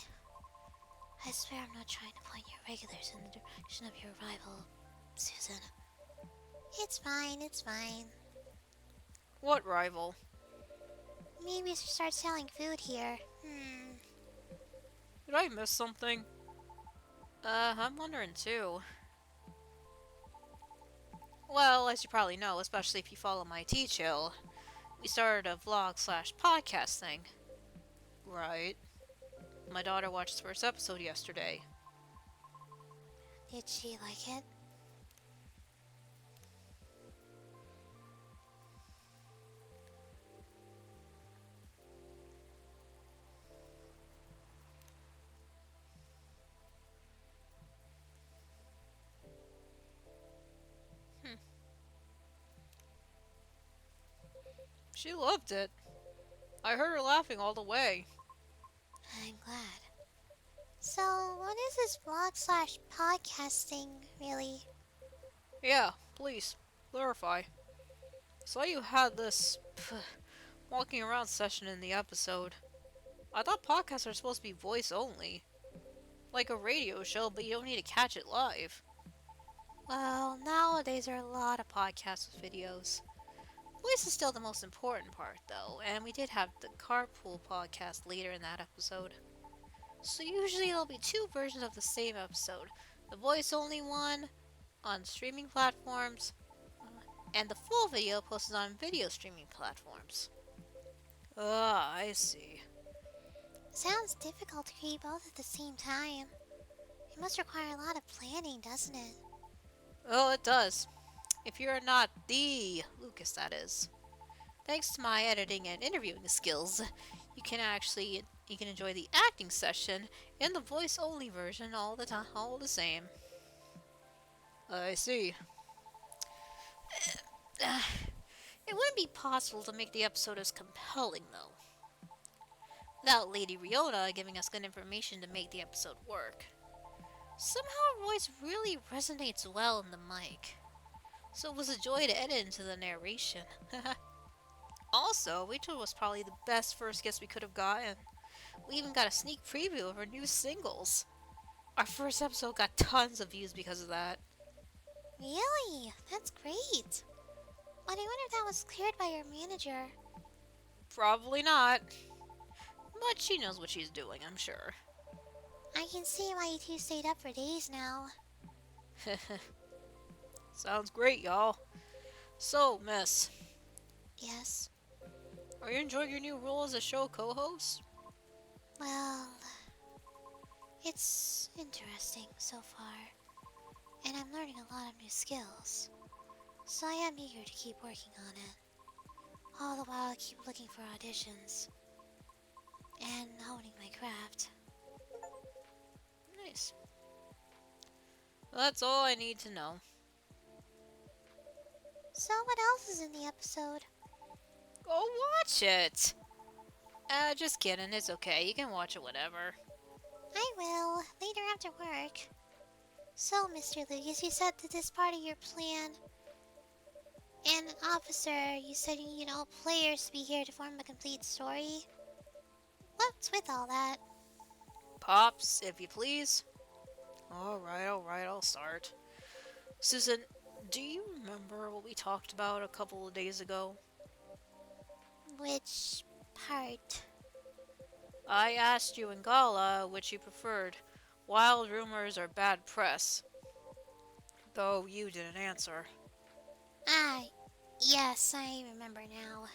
I swear I'm not trying to point your regulars in the direction of your rival, Susan. It's fine. What rival? Maybe we should start selling food here. Did I miss something? I'm wondering too. Well, as you probably know, especially if you follow my T-Chill, we started a vlog/podcast thing. Right. My daughter watched the first episode yesterday. Did she like it? She loved it. I heard her laughing all the way. I'm glad. So, what is this vlog/podcasting, really? Yeah, please, clarify. Saw you had this walking around session in the episode. I thought podcasts are supposed to be voice only. Like a radio show, but you don't need to catch it live. Well, nowadays there are a lot of podcasts with videos. Voice is still the most important part, though, and we did have the Carpool podcast later in that episode. So usually there'll be two versions of the same episode. The voice only one on streaming platforms, and the full video posted on video streaming platforms. Ah, I see. Sounds difficult to create both at the same time. It must require a lot of planning, doesn't it? Oh, it does. If you're not the Lucas, that is. Thanks to my editing and interviewing skills, you can enjoy the acting session and the voice only version all the same. I see. It wouldn't be possible to make the episode as compelling, though, without Lady Riona giving us good information to make the episode work. Somehow her voice really resonates well in the mic, so it was a joy to edit into the narration. Also, Rachel was probably the best first guest we could have gotten. We even got a sneak preview of her new singles. Our first episode got tons of views because of that. Really? That's great. But I wonder if that was cleared by your manager. Probably not. But she knows what she's doing, I'm sure. I can see why you two stayed up for days now. Sounds great, y'all. So, miss, Yes. are you enjoying your new role as a show co-host? Well, it's interesting so far. And I'm learning a lot of new skills. So I am eager to keep working on it. All the while I keep looking for auditions and honing my craft. Nice. Well, that's all I need to know. So what else is in the episode? Go watch it! Just kidding, it's okay. You can watch it whenever. I will, later after work. So, Mr. Lucas, you said that this part of your plan. And, officer, you said you need all players to be here to form a complete story. What's with all that? Pops, if you please. Alright, I'll start. Susan, do you remember what we talked about a couple of days ago? Which part? I asked you in Gala which you preferred, wild rumors or bad press. Though you didn't answer. Ah, yes, I remember now.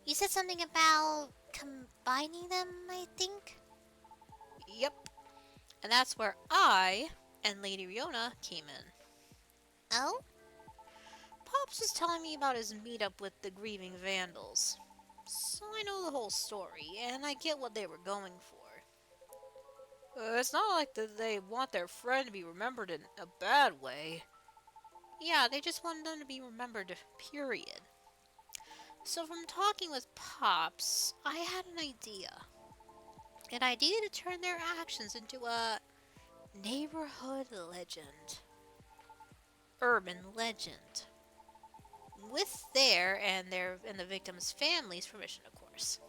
You said something about combining them, I think? Yep. And that's where I and Lady Riona came in. Oh? Pops was telling me about his meetup with the grieving vandals. So I know the whole story, and I get what they were going for. It's not like that they want their friend to be remembered in a bad way. Yeah, they just want them to be remembered, period. So from talking with Pops, I had an idea. An idea to turn their actions into a neighborhood legend. Urban legend. With their and the victims' families' permission, of course.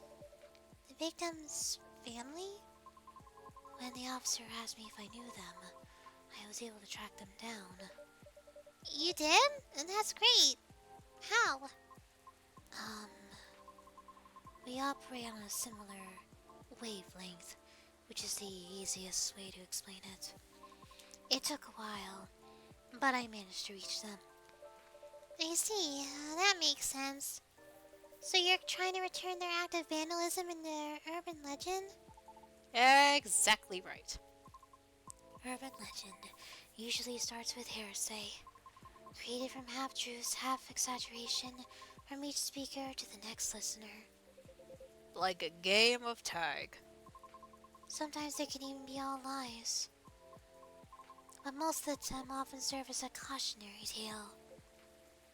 The victim's family? When the officer asked me if I knew them, I was able to track them down. You did? And that's great. How? We operate on a similar wavelength, which is the easiest way to explain it. It took a while, but I managed to reach them. I see, that makes sense. So you're trying to return their act of vandalism in their urban legend? Exactly right. Urban legend usually starts with hearsay, created from half-truths, half-exaggeration, from each speaker to the next listener. Like a game of tag. Sometimes they can even be all lies, but most of the time often serve as a cautionary tale.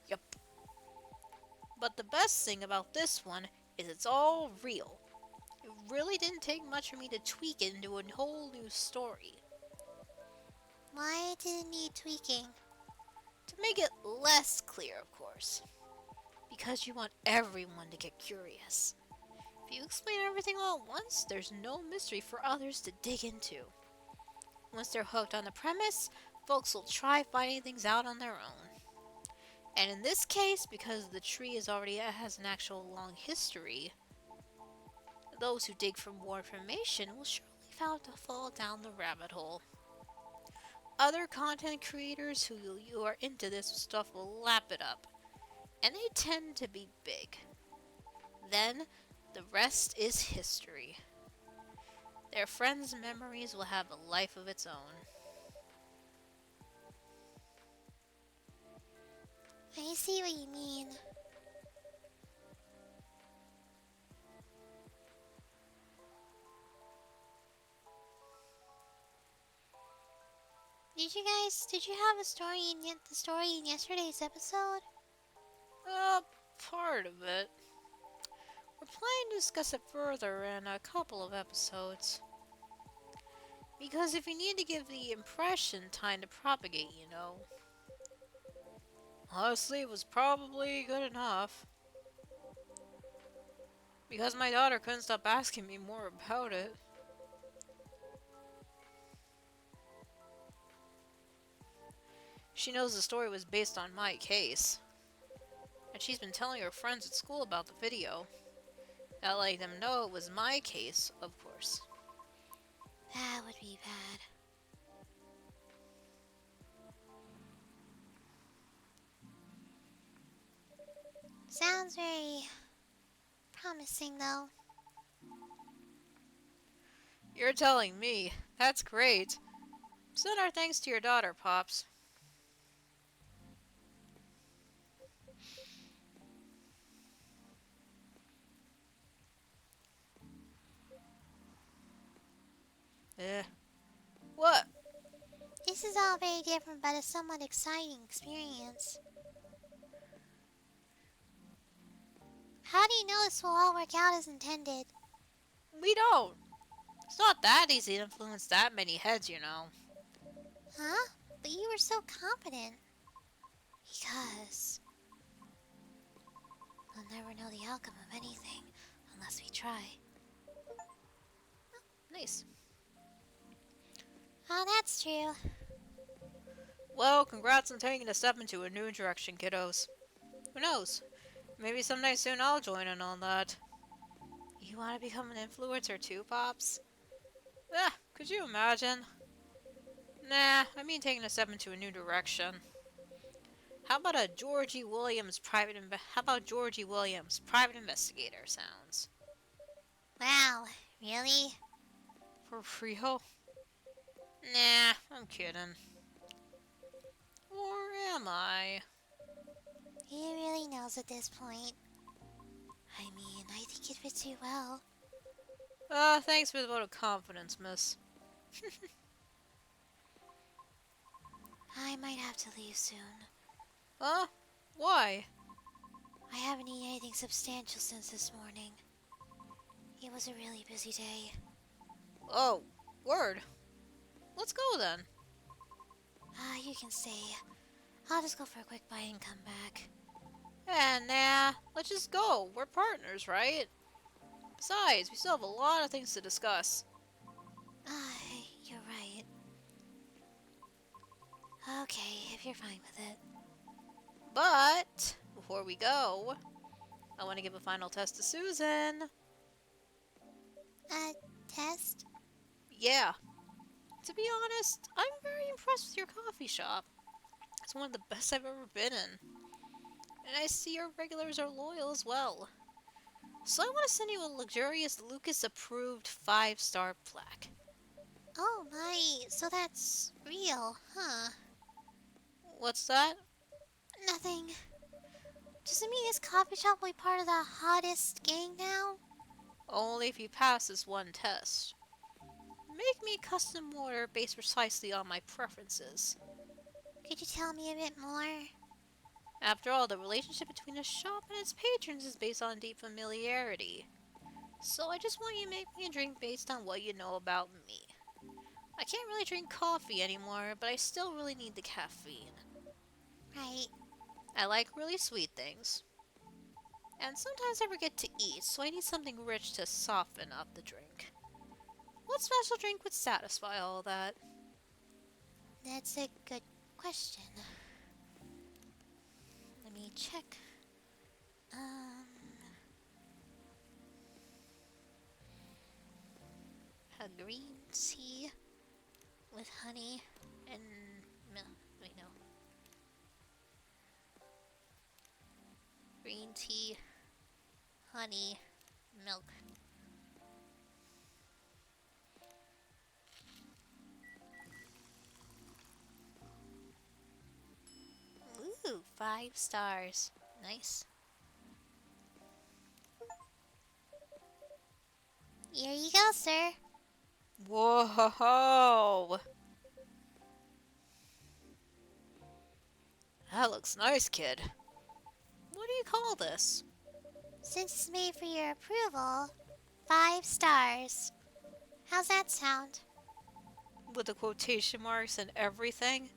Yup. But the best thing about this one is it's all real. It really didn't take much for me to tweak it into a whole new story. Why did it need tweaking? To make it less clear, of course. Because you want everyone to get curious. If you explain everything all at once, there's no mystery for others to dig into. Once they're hooked on the premise, folks will try finding things out on their own. And in this case, because the tree already has an actual long history, those who dig for more information will surely fall down the rabbit hole. Other content creators who are into this stuff will lap it up, and they tend to be big. Then, the rest is history. Their friends' memories will have a life of its own. I see what you mean. Did you have a story the story in yesterday's episode? Part of it. We're planning to discuss it further in a couple of episodes. Because if you need to give the impression time to propagate, you know. Honestly, it was probably good enough. Because my daughter couldn't stop asking me more about it. She knows the story was based on my case. And she's been telling her friends at school about the video. Not letting them know it was my case, of course. That would be bad. Sounds very promising, though. You're telling me. That's great. Send our thanks to your daughter, Pops. Eh. What? This is all very different but a somewhat exciting experience. How do you know this will all work out as intended? We don't. It's not that easy to influence that many heads, you know. Huh? But you were so confident. Because we'll never know the outcome of anything unless we try. Nice. Oh, that's true. Well, congrats on taking a step into a new direction, kiddos. Who knows? Maybe someday soon I'll join in on that. You want to become an influencer too, Pops? Could you imagine? Nah, I mean taking a step into a new direction. How about Georgie Williams, private investigator sounds? Wow, really? For real? Nah, I'm kidding. Or am I? He really knows at this point. I mean, I think it fits you well. Thanks for the vote of confidence, miss. I might have to leave soon. Huh? Why? I haven't eaten anything substantial since this morning. It was a really busy day. Oh, word. Let's go then. You can stay. I'll just go for a quick bite and come back. Nah, let's just go. We're partners, right? Besides, we still have a lot of things to discuss. You're right. Okay, if you're fine with it. But, before we go, I want to give a final test to Susan. Test? Yeah. To be honest, I'm very impressed with your coffee shop. It's one of the best I've ever been in. And I see your regulars are loyal as well. So I want to send you a luxurious Lucas-approved 5-star plaque. Oh my, so that's real, huh? What's that? Nothing. Does it mean this coffee shop will be part of the hottest gang now? Only if you pass this one test. Make me a custom order based precisely on my preferences. Could you tell me a bit more? After all, the relationship between a shop and its patrons is based on deep familiarity. So I just want you to make me a drink based on what you know about me. I can't really drink coffee anymore, but I still really need the caffeine. Right. I like really sweet things. And sometimes I forget to eat, so I need something rich to soften up the drink. What special drink would satisfy all that? That's a good question. Let me check. A green tea with honey and milk. Wait, no. Green tea, honey, milk. Ooh, 5 stars. Nice. Here you go, sir. Whoa! That looks nice, kid. What do you call this? Since it's made for your approval, 5 stars. How's that sound? With the quotation marks and everything?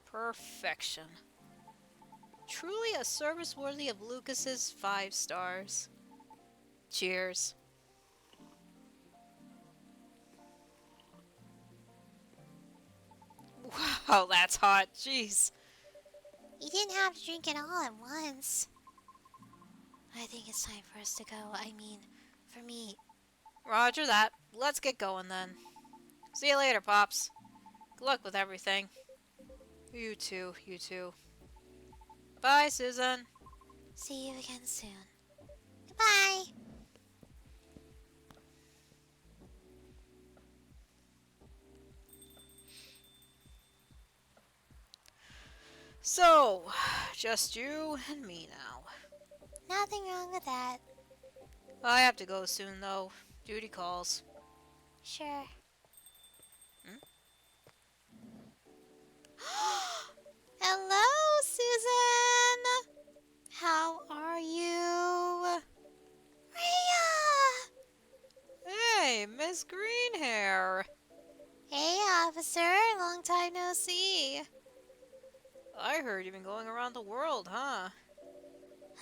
Perfection. Truly a service worthy of Lucas's 5 stars. Cheers. Wow, that's hot. Jeez. You didn't have to drink it all at once. I think it's time for us to go. I mean, for me. Roger that. Let's get going then. See you later, Pops. Good luck with everything. You too, you too. Bye, Susan. See you again soon. Goodbye. So, just you and me now. Nothing wrong with that. I have to go soon, though. Duty calls. Sure. Hmm? Hello, Susan! How are you? Rhea! Hey, Miss Greenhair! Hey, officer. Long time no see. I heard you've been going around the world, huh?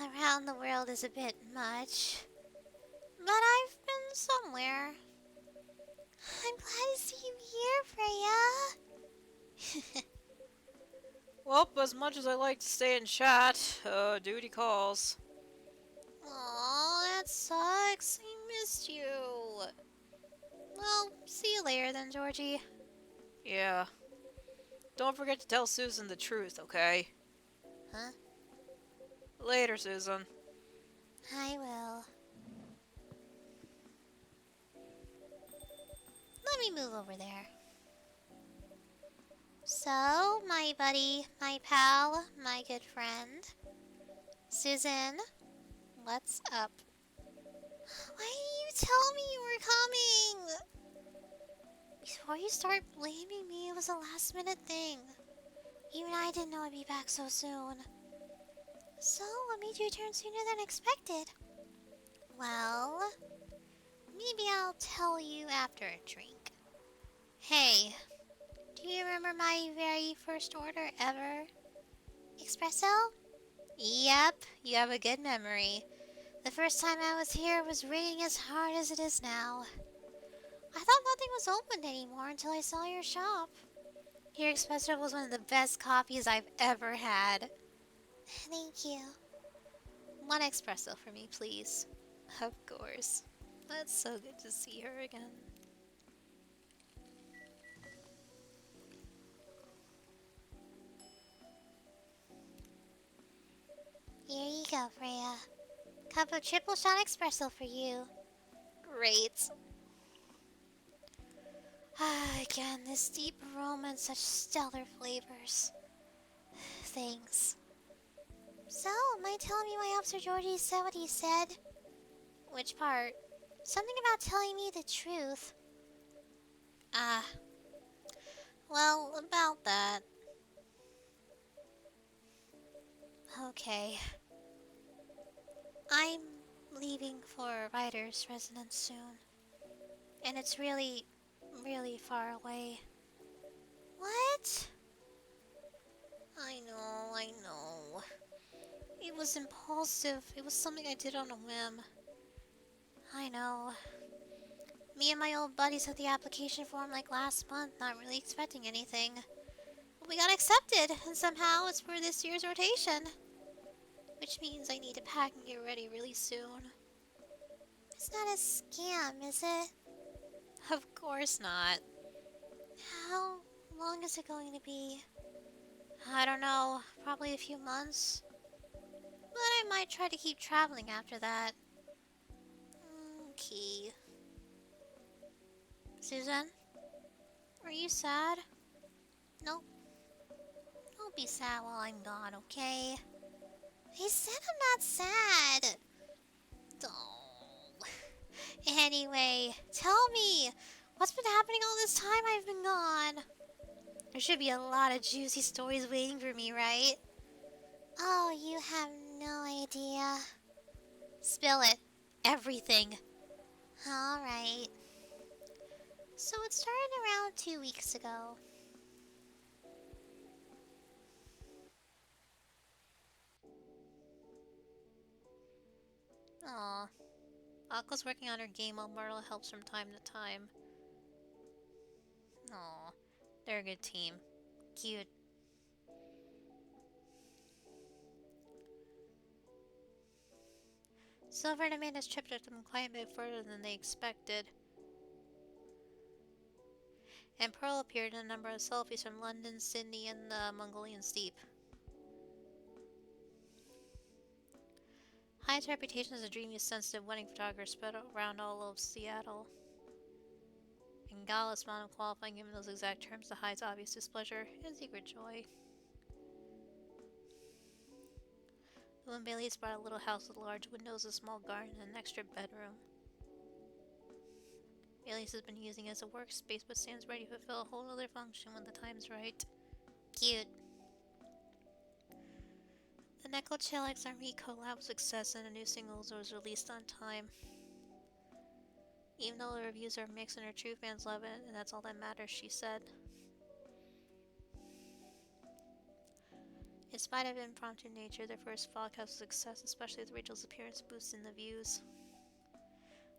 Around the world is a bit much. But I've been somewhere. I'm glad to see you here, Freya. Well, as much as I like to stay and chat, duty calls. Aw, that sucks. I missed you. Well, see you later then, Georgie. Yeah. Don't forget to tell Susan the truth, okay? Huh? Later, Susan. I will. Let me move over there. So, my buddy, my pal, my good friend, Susan, what's up? Why didn't you tell me you were coming? Before you start blaming me, it was a last minute thing. Even I didn't know I'd be back so soon. So, what made you return sooner than expected? Well, maybe I'll tell you after a drink. Hey, do you remember my very first order ever? Espresso? Yep, you have a good memory. The first time I was here was ringing as hard as it is now. I thought nothing was open anymore until I saw your shop. Your espresso was one of the best coffees I've ever had. Thank you. One espresso for me, please. Of course. That's so good to see her again. Here you go, Freya. Cup of triple shot espresso for you. Great. Again, this deep aroma and such stellar flavors. Thanks. So, mind telling me why Officer Georgie said what he said? Which part? Something about telling me the truth. Ah, well, about that. Okay. I'm leaving for Ryder's residence soon. And it's really, really far away. What? I know. It was impulsive. It was something I did on a whim. I know. Me and my old buddies had the application form like last month, not really expecting anything. But we got accepted, and somehow it's for this year's rotation. Which means I need to pack and get ready really soon. It's not a scam, is it? Of course not. How long is it going to be? I don't know, probably a few months. But I might try to keep traveling after that. Okay. Susan? Are you sad? Nope. Don't be sad while I'm gone, okay? I said I'm not sad. Oh. Anyway, tell me, what's been happening all this time I've been gone? There should be a lot of juicy stories waiting for me, right? Oh, you have no idea. Spill it. Everything. Alright. So it started around 2 weeks ago. Aw. Aqua's working on her game while Marla helps from time to time. Aw. They're a good team. Cute. Silver and Amanda's trip took them quite a bit further than they expected. And Pearl appeared in a number of selfies from London, Sydney, and the Mongolian steppe. Hyde's reputation as a dreamy, sensitive wedding photographer spread around all of Seattle. And Gala's amount of qualifying given those exact terms to Hyde's obvious displeasure and secret joy. The Lynn Baileys bought a little house with large windows, a small garden, and an extra bedroom. Bailey's has been using it as a workspace, but stands ready to fulfill a whole other function when the time's right. Cute. The Neko Chillax Army collab was a success and a new single was released on time. Even though the reviews are mixed and her true fans love it, and that's all that matters, she said. In spite of impromptu nature, their first vlog was a success, especially with Rachel's appearance boosting the views.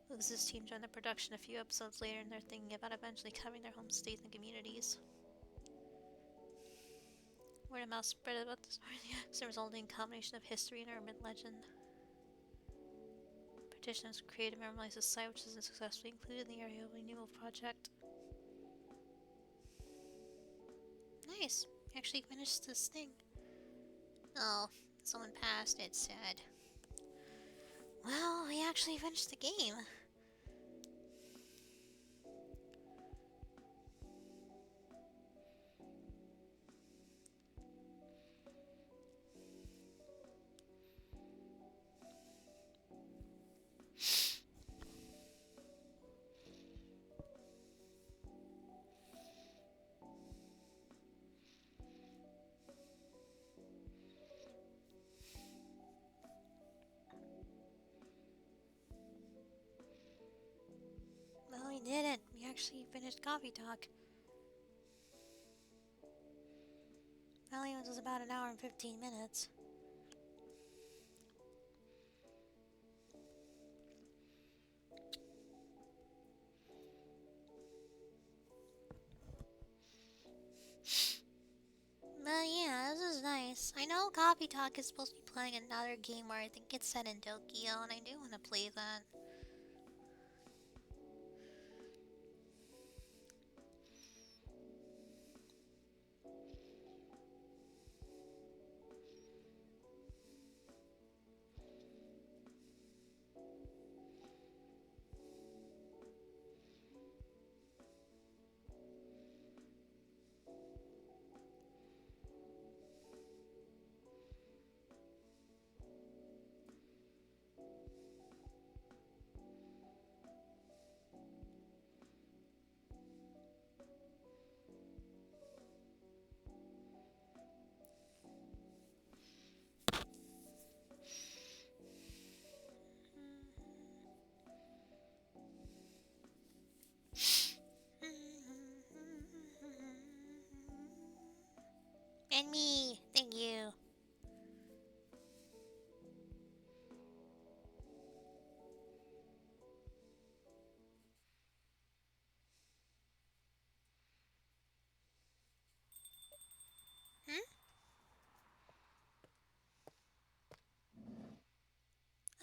Lucas's team joined the production a few episodes later, and they're thinking about eventually covering their home states and communities. Word of mouth spread about the story, resulting in a combination of history and urban legend. Petitioners created and memorialized the site, which is successfully included in the area renewal project. Nice. We actually finished this thing. Oh, someone passed. It's sad. Well, we actually finished the game. Well, we did it. We actually finished Coffee Talk. Well, it was about an hour and 15 minutes. But yeah, this is nice. I know Coffee Talk is supposed to be playing another game where I think it's set in Tokyo, and I do want to play that. And me! Thank you. Hmm?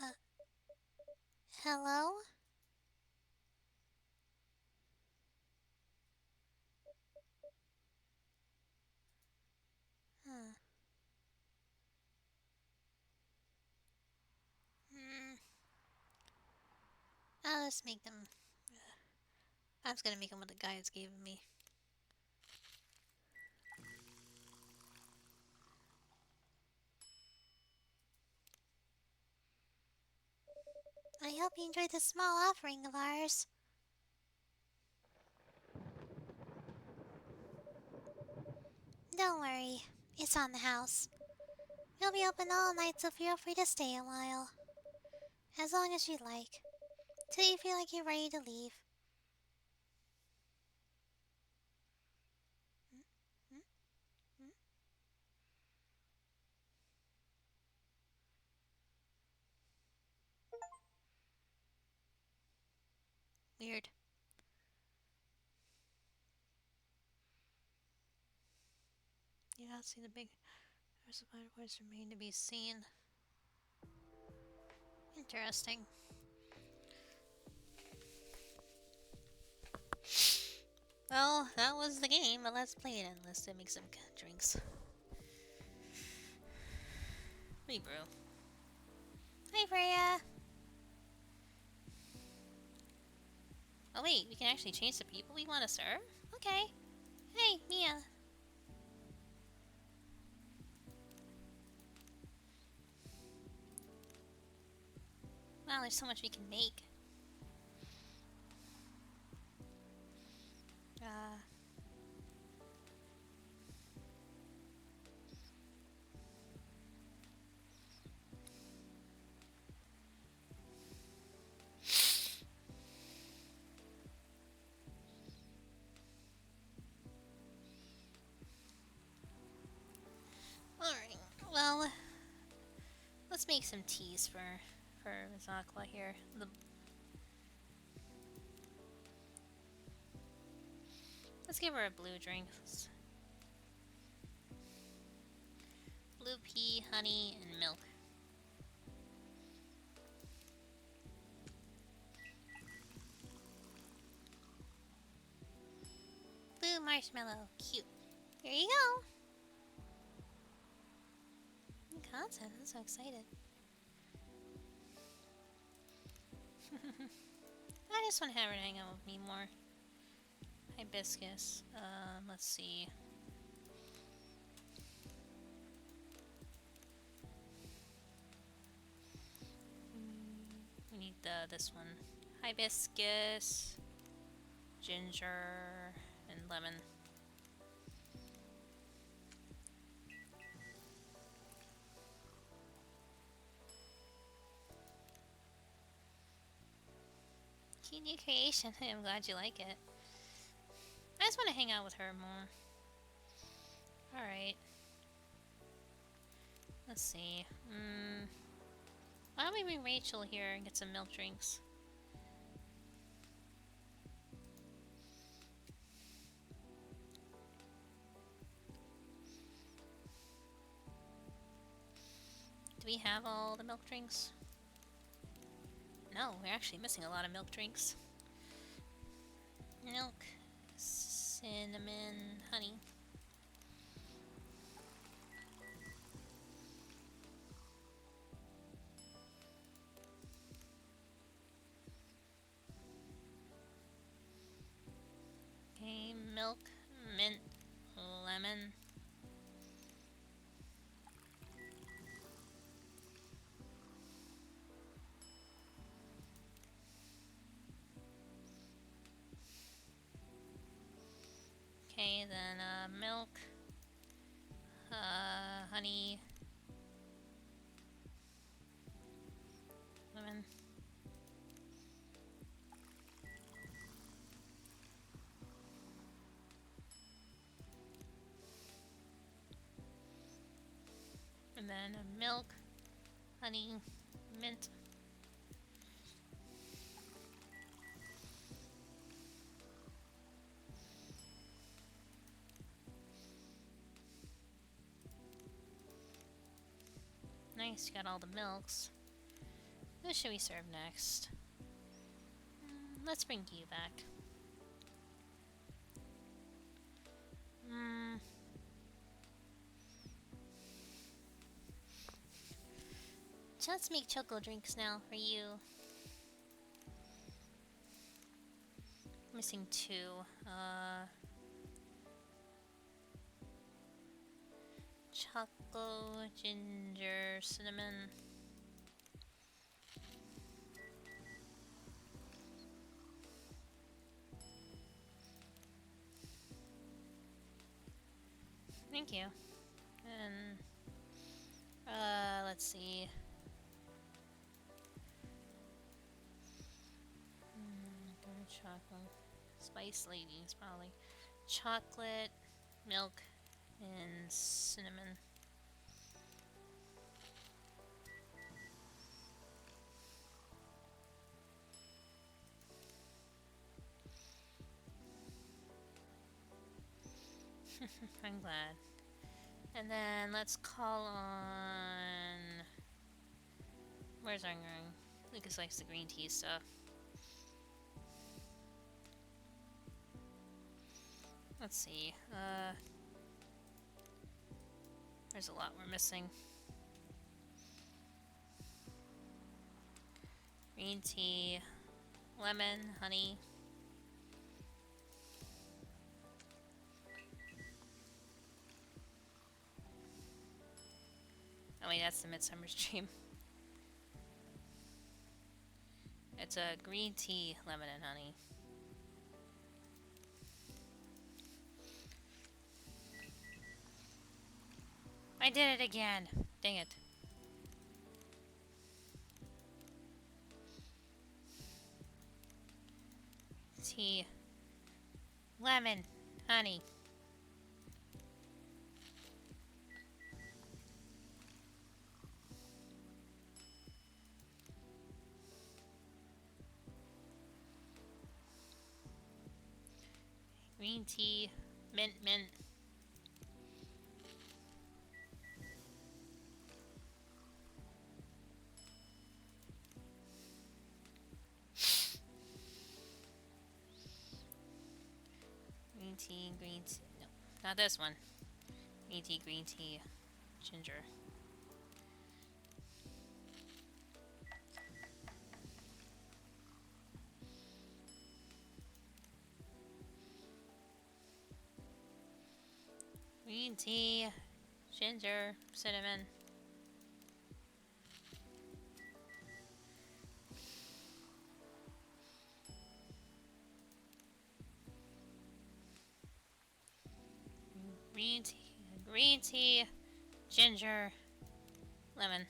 Uh, hello? Huh. Hmm. I'll just make them. I was gonna make them what the guys gave me. I hope you enjoyed this small offering of ours. Don't worry, it's on the house. We'll be open all night, so feel free to stay a while. As long as you'd like. Till you feel like you're ready to leave. Hmm? Hmm? Hmm? Weird. You not see the big spider voice remain to be seen. Interesting. Well, that was the game, but let's play it and let's make some drinks. Hey, bro. Hi, Freya. Oh wait, we can actually change the people we want to serve? Okay. Hey, Mia. Wow, there's so much we can make. make some teas for Miss Aqua here. Let's give her a blue drink. Blue pea, honey, and milk. Blue marshmallow. Cute. Here you go. Content. I'm so excited. I just want to have her hang out with me more. Hibiscus. Let's see. We need this one. Hibiscus, ginger, and lemon. Cute new creation. I'm glad you like it. I just want to hang out with her more. Alright. Let's see. Why don't we bring Rachel here and get some milk drinks? Do we have all the milk drinks? No, we're actually missing a lot of milk drinks. Milk, cinnamon, honey. Okay, milk, mint, lemon. Okay, then milk, honey, lemon. And then milk, honey, mint. Nice, you got all the milks. Who should we serve next? Let's bring you back. Let's make choco drinks now for you. Missing two. Choco, ginger, cinnamon. Thank you. And let's see. Chocolate. Spice Ladies, probably. Chocolate, milk, and cinnamon. I'm glad. And then let's call on... Where's our green? Lucas likes the green tea stuff. Let's see. There's a lot we're missing. Green tea, lemon, honey. Oh wait, that's the Midsummer's Dream. It's a green tea, lemon, and honey. I did it again! Dang it. Tea. Lemon. Honey. Green tea. Mint, mint. Green tea, green tea. No, not this one. Green tea, ginger. Green tea, ginger, cinnamon. Green tea, ginger, lemon.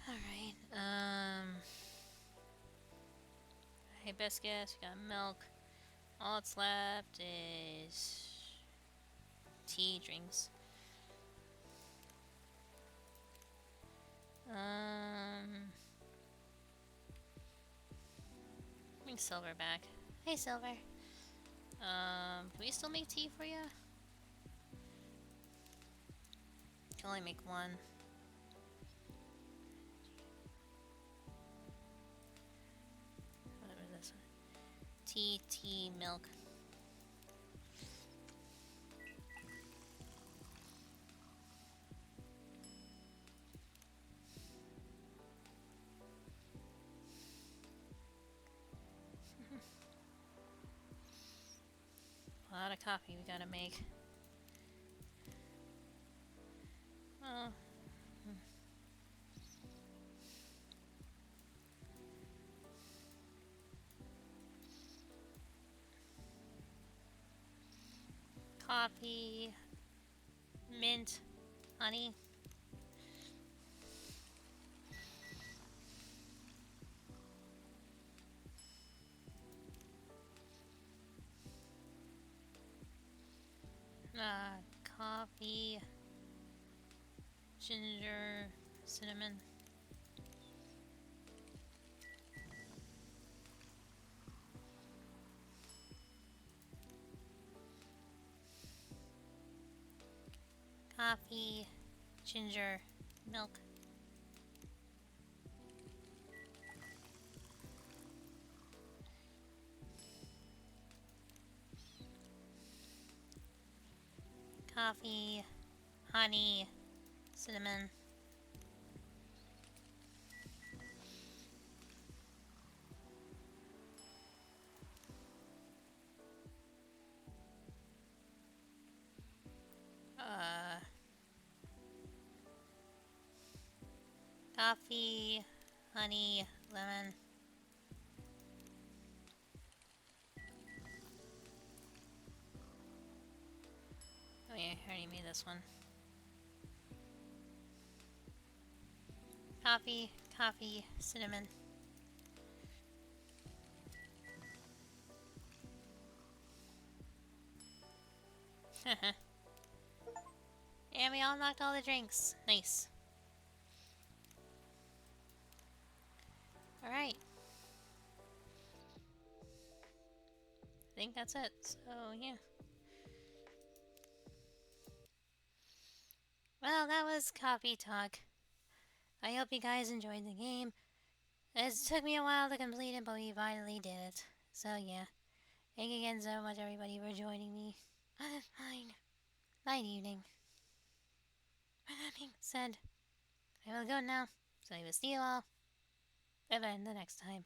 Alright, hibiscus, we got milk. All that's left is tea drinks. Bring Silver back. Hey, Silver. Can we still make tea for you? Can only make one. Whatever this one. Tea, milk. A lot of coffee we gotta make. Oh. Coffee, mint, honey. Coffee, ginger, cinnamon. Coffee, ginger, milk. Coffee, honey, cinnamon. Coffee, honey, lemon. Oh yeah, I already made this one. Coffee, cinnamon. And we all knocked all the drinks. Nice. Alright. I think that's it. So, yeah. Well, that was Coffee Talk. I hope you guys enjoyed the game. It took me a while to complete it, but we finally did it. So, yeah. Thank you again so much, everybody, for joining me. Fine. Night evening. With that being said, I will go now. So I will see you all. Bye bye the next time.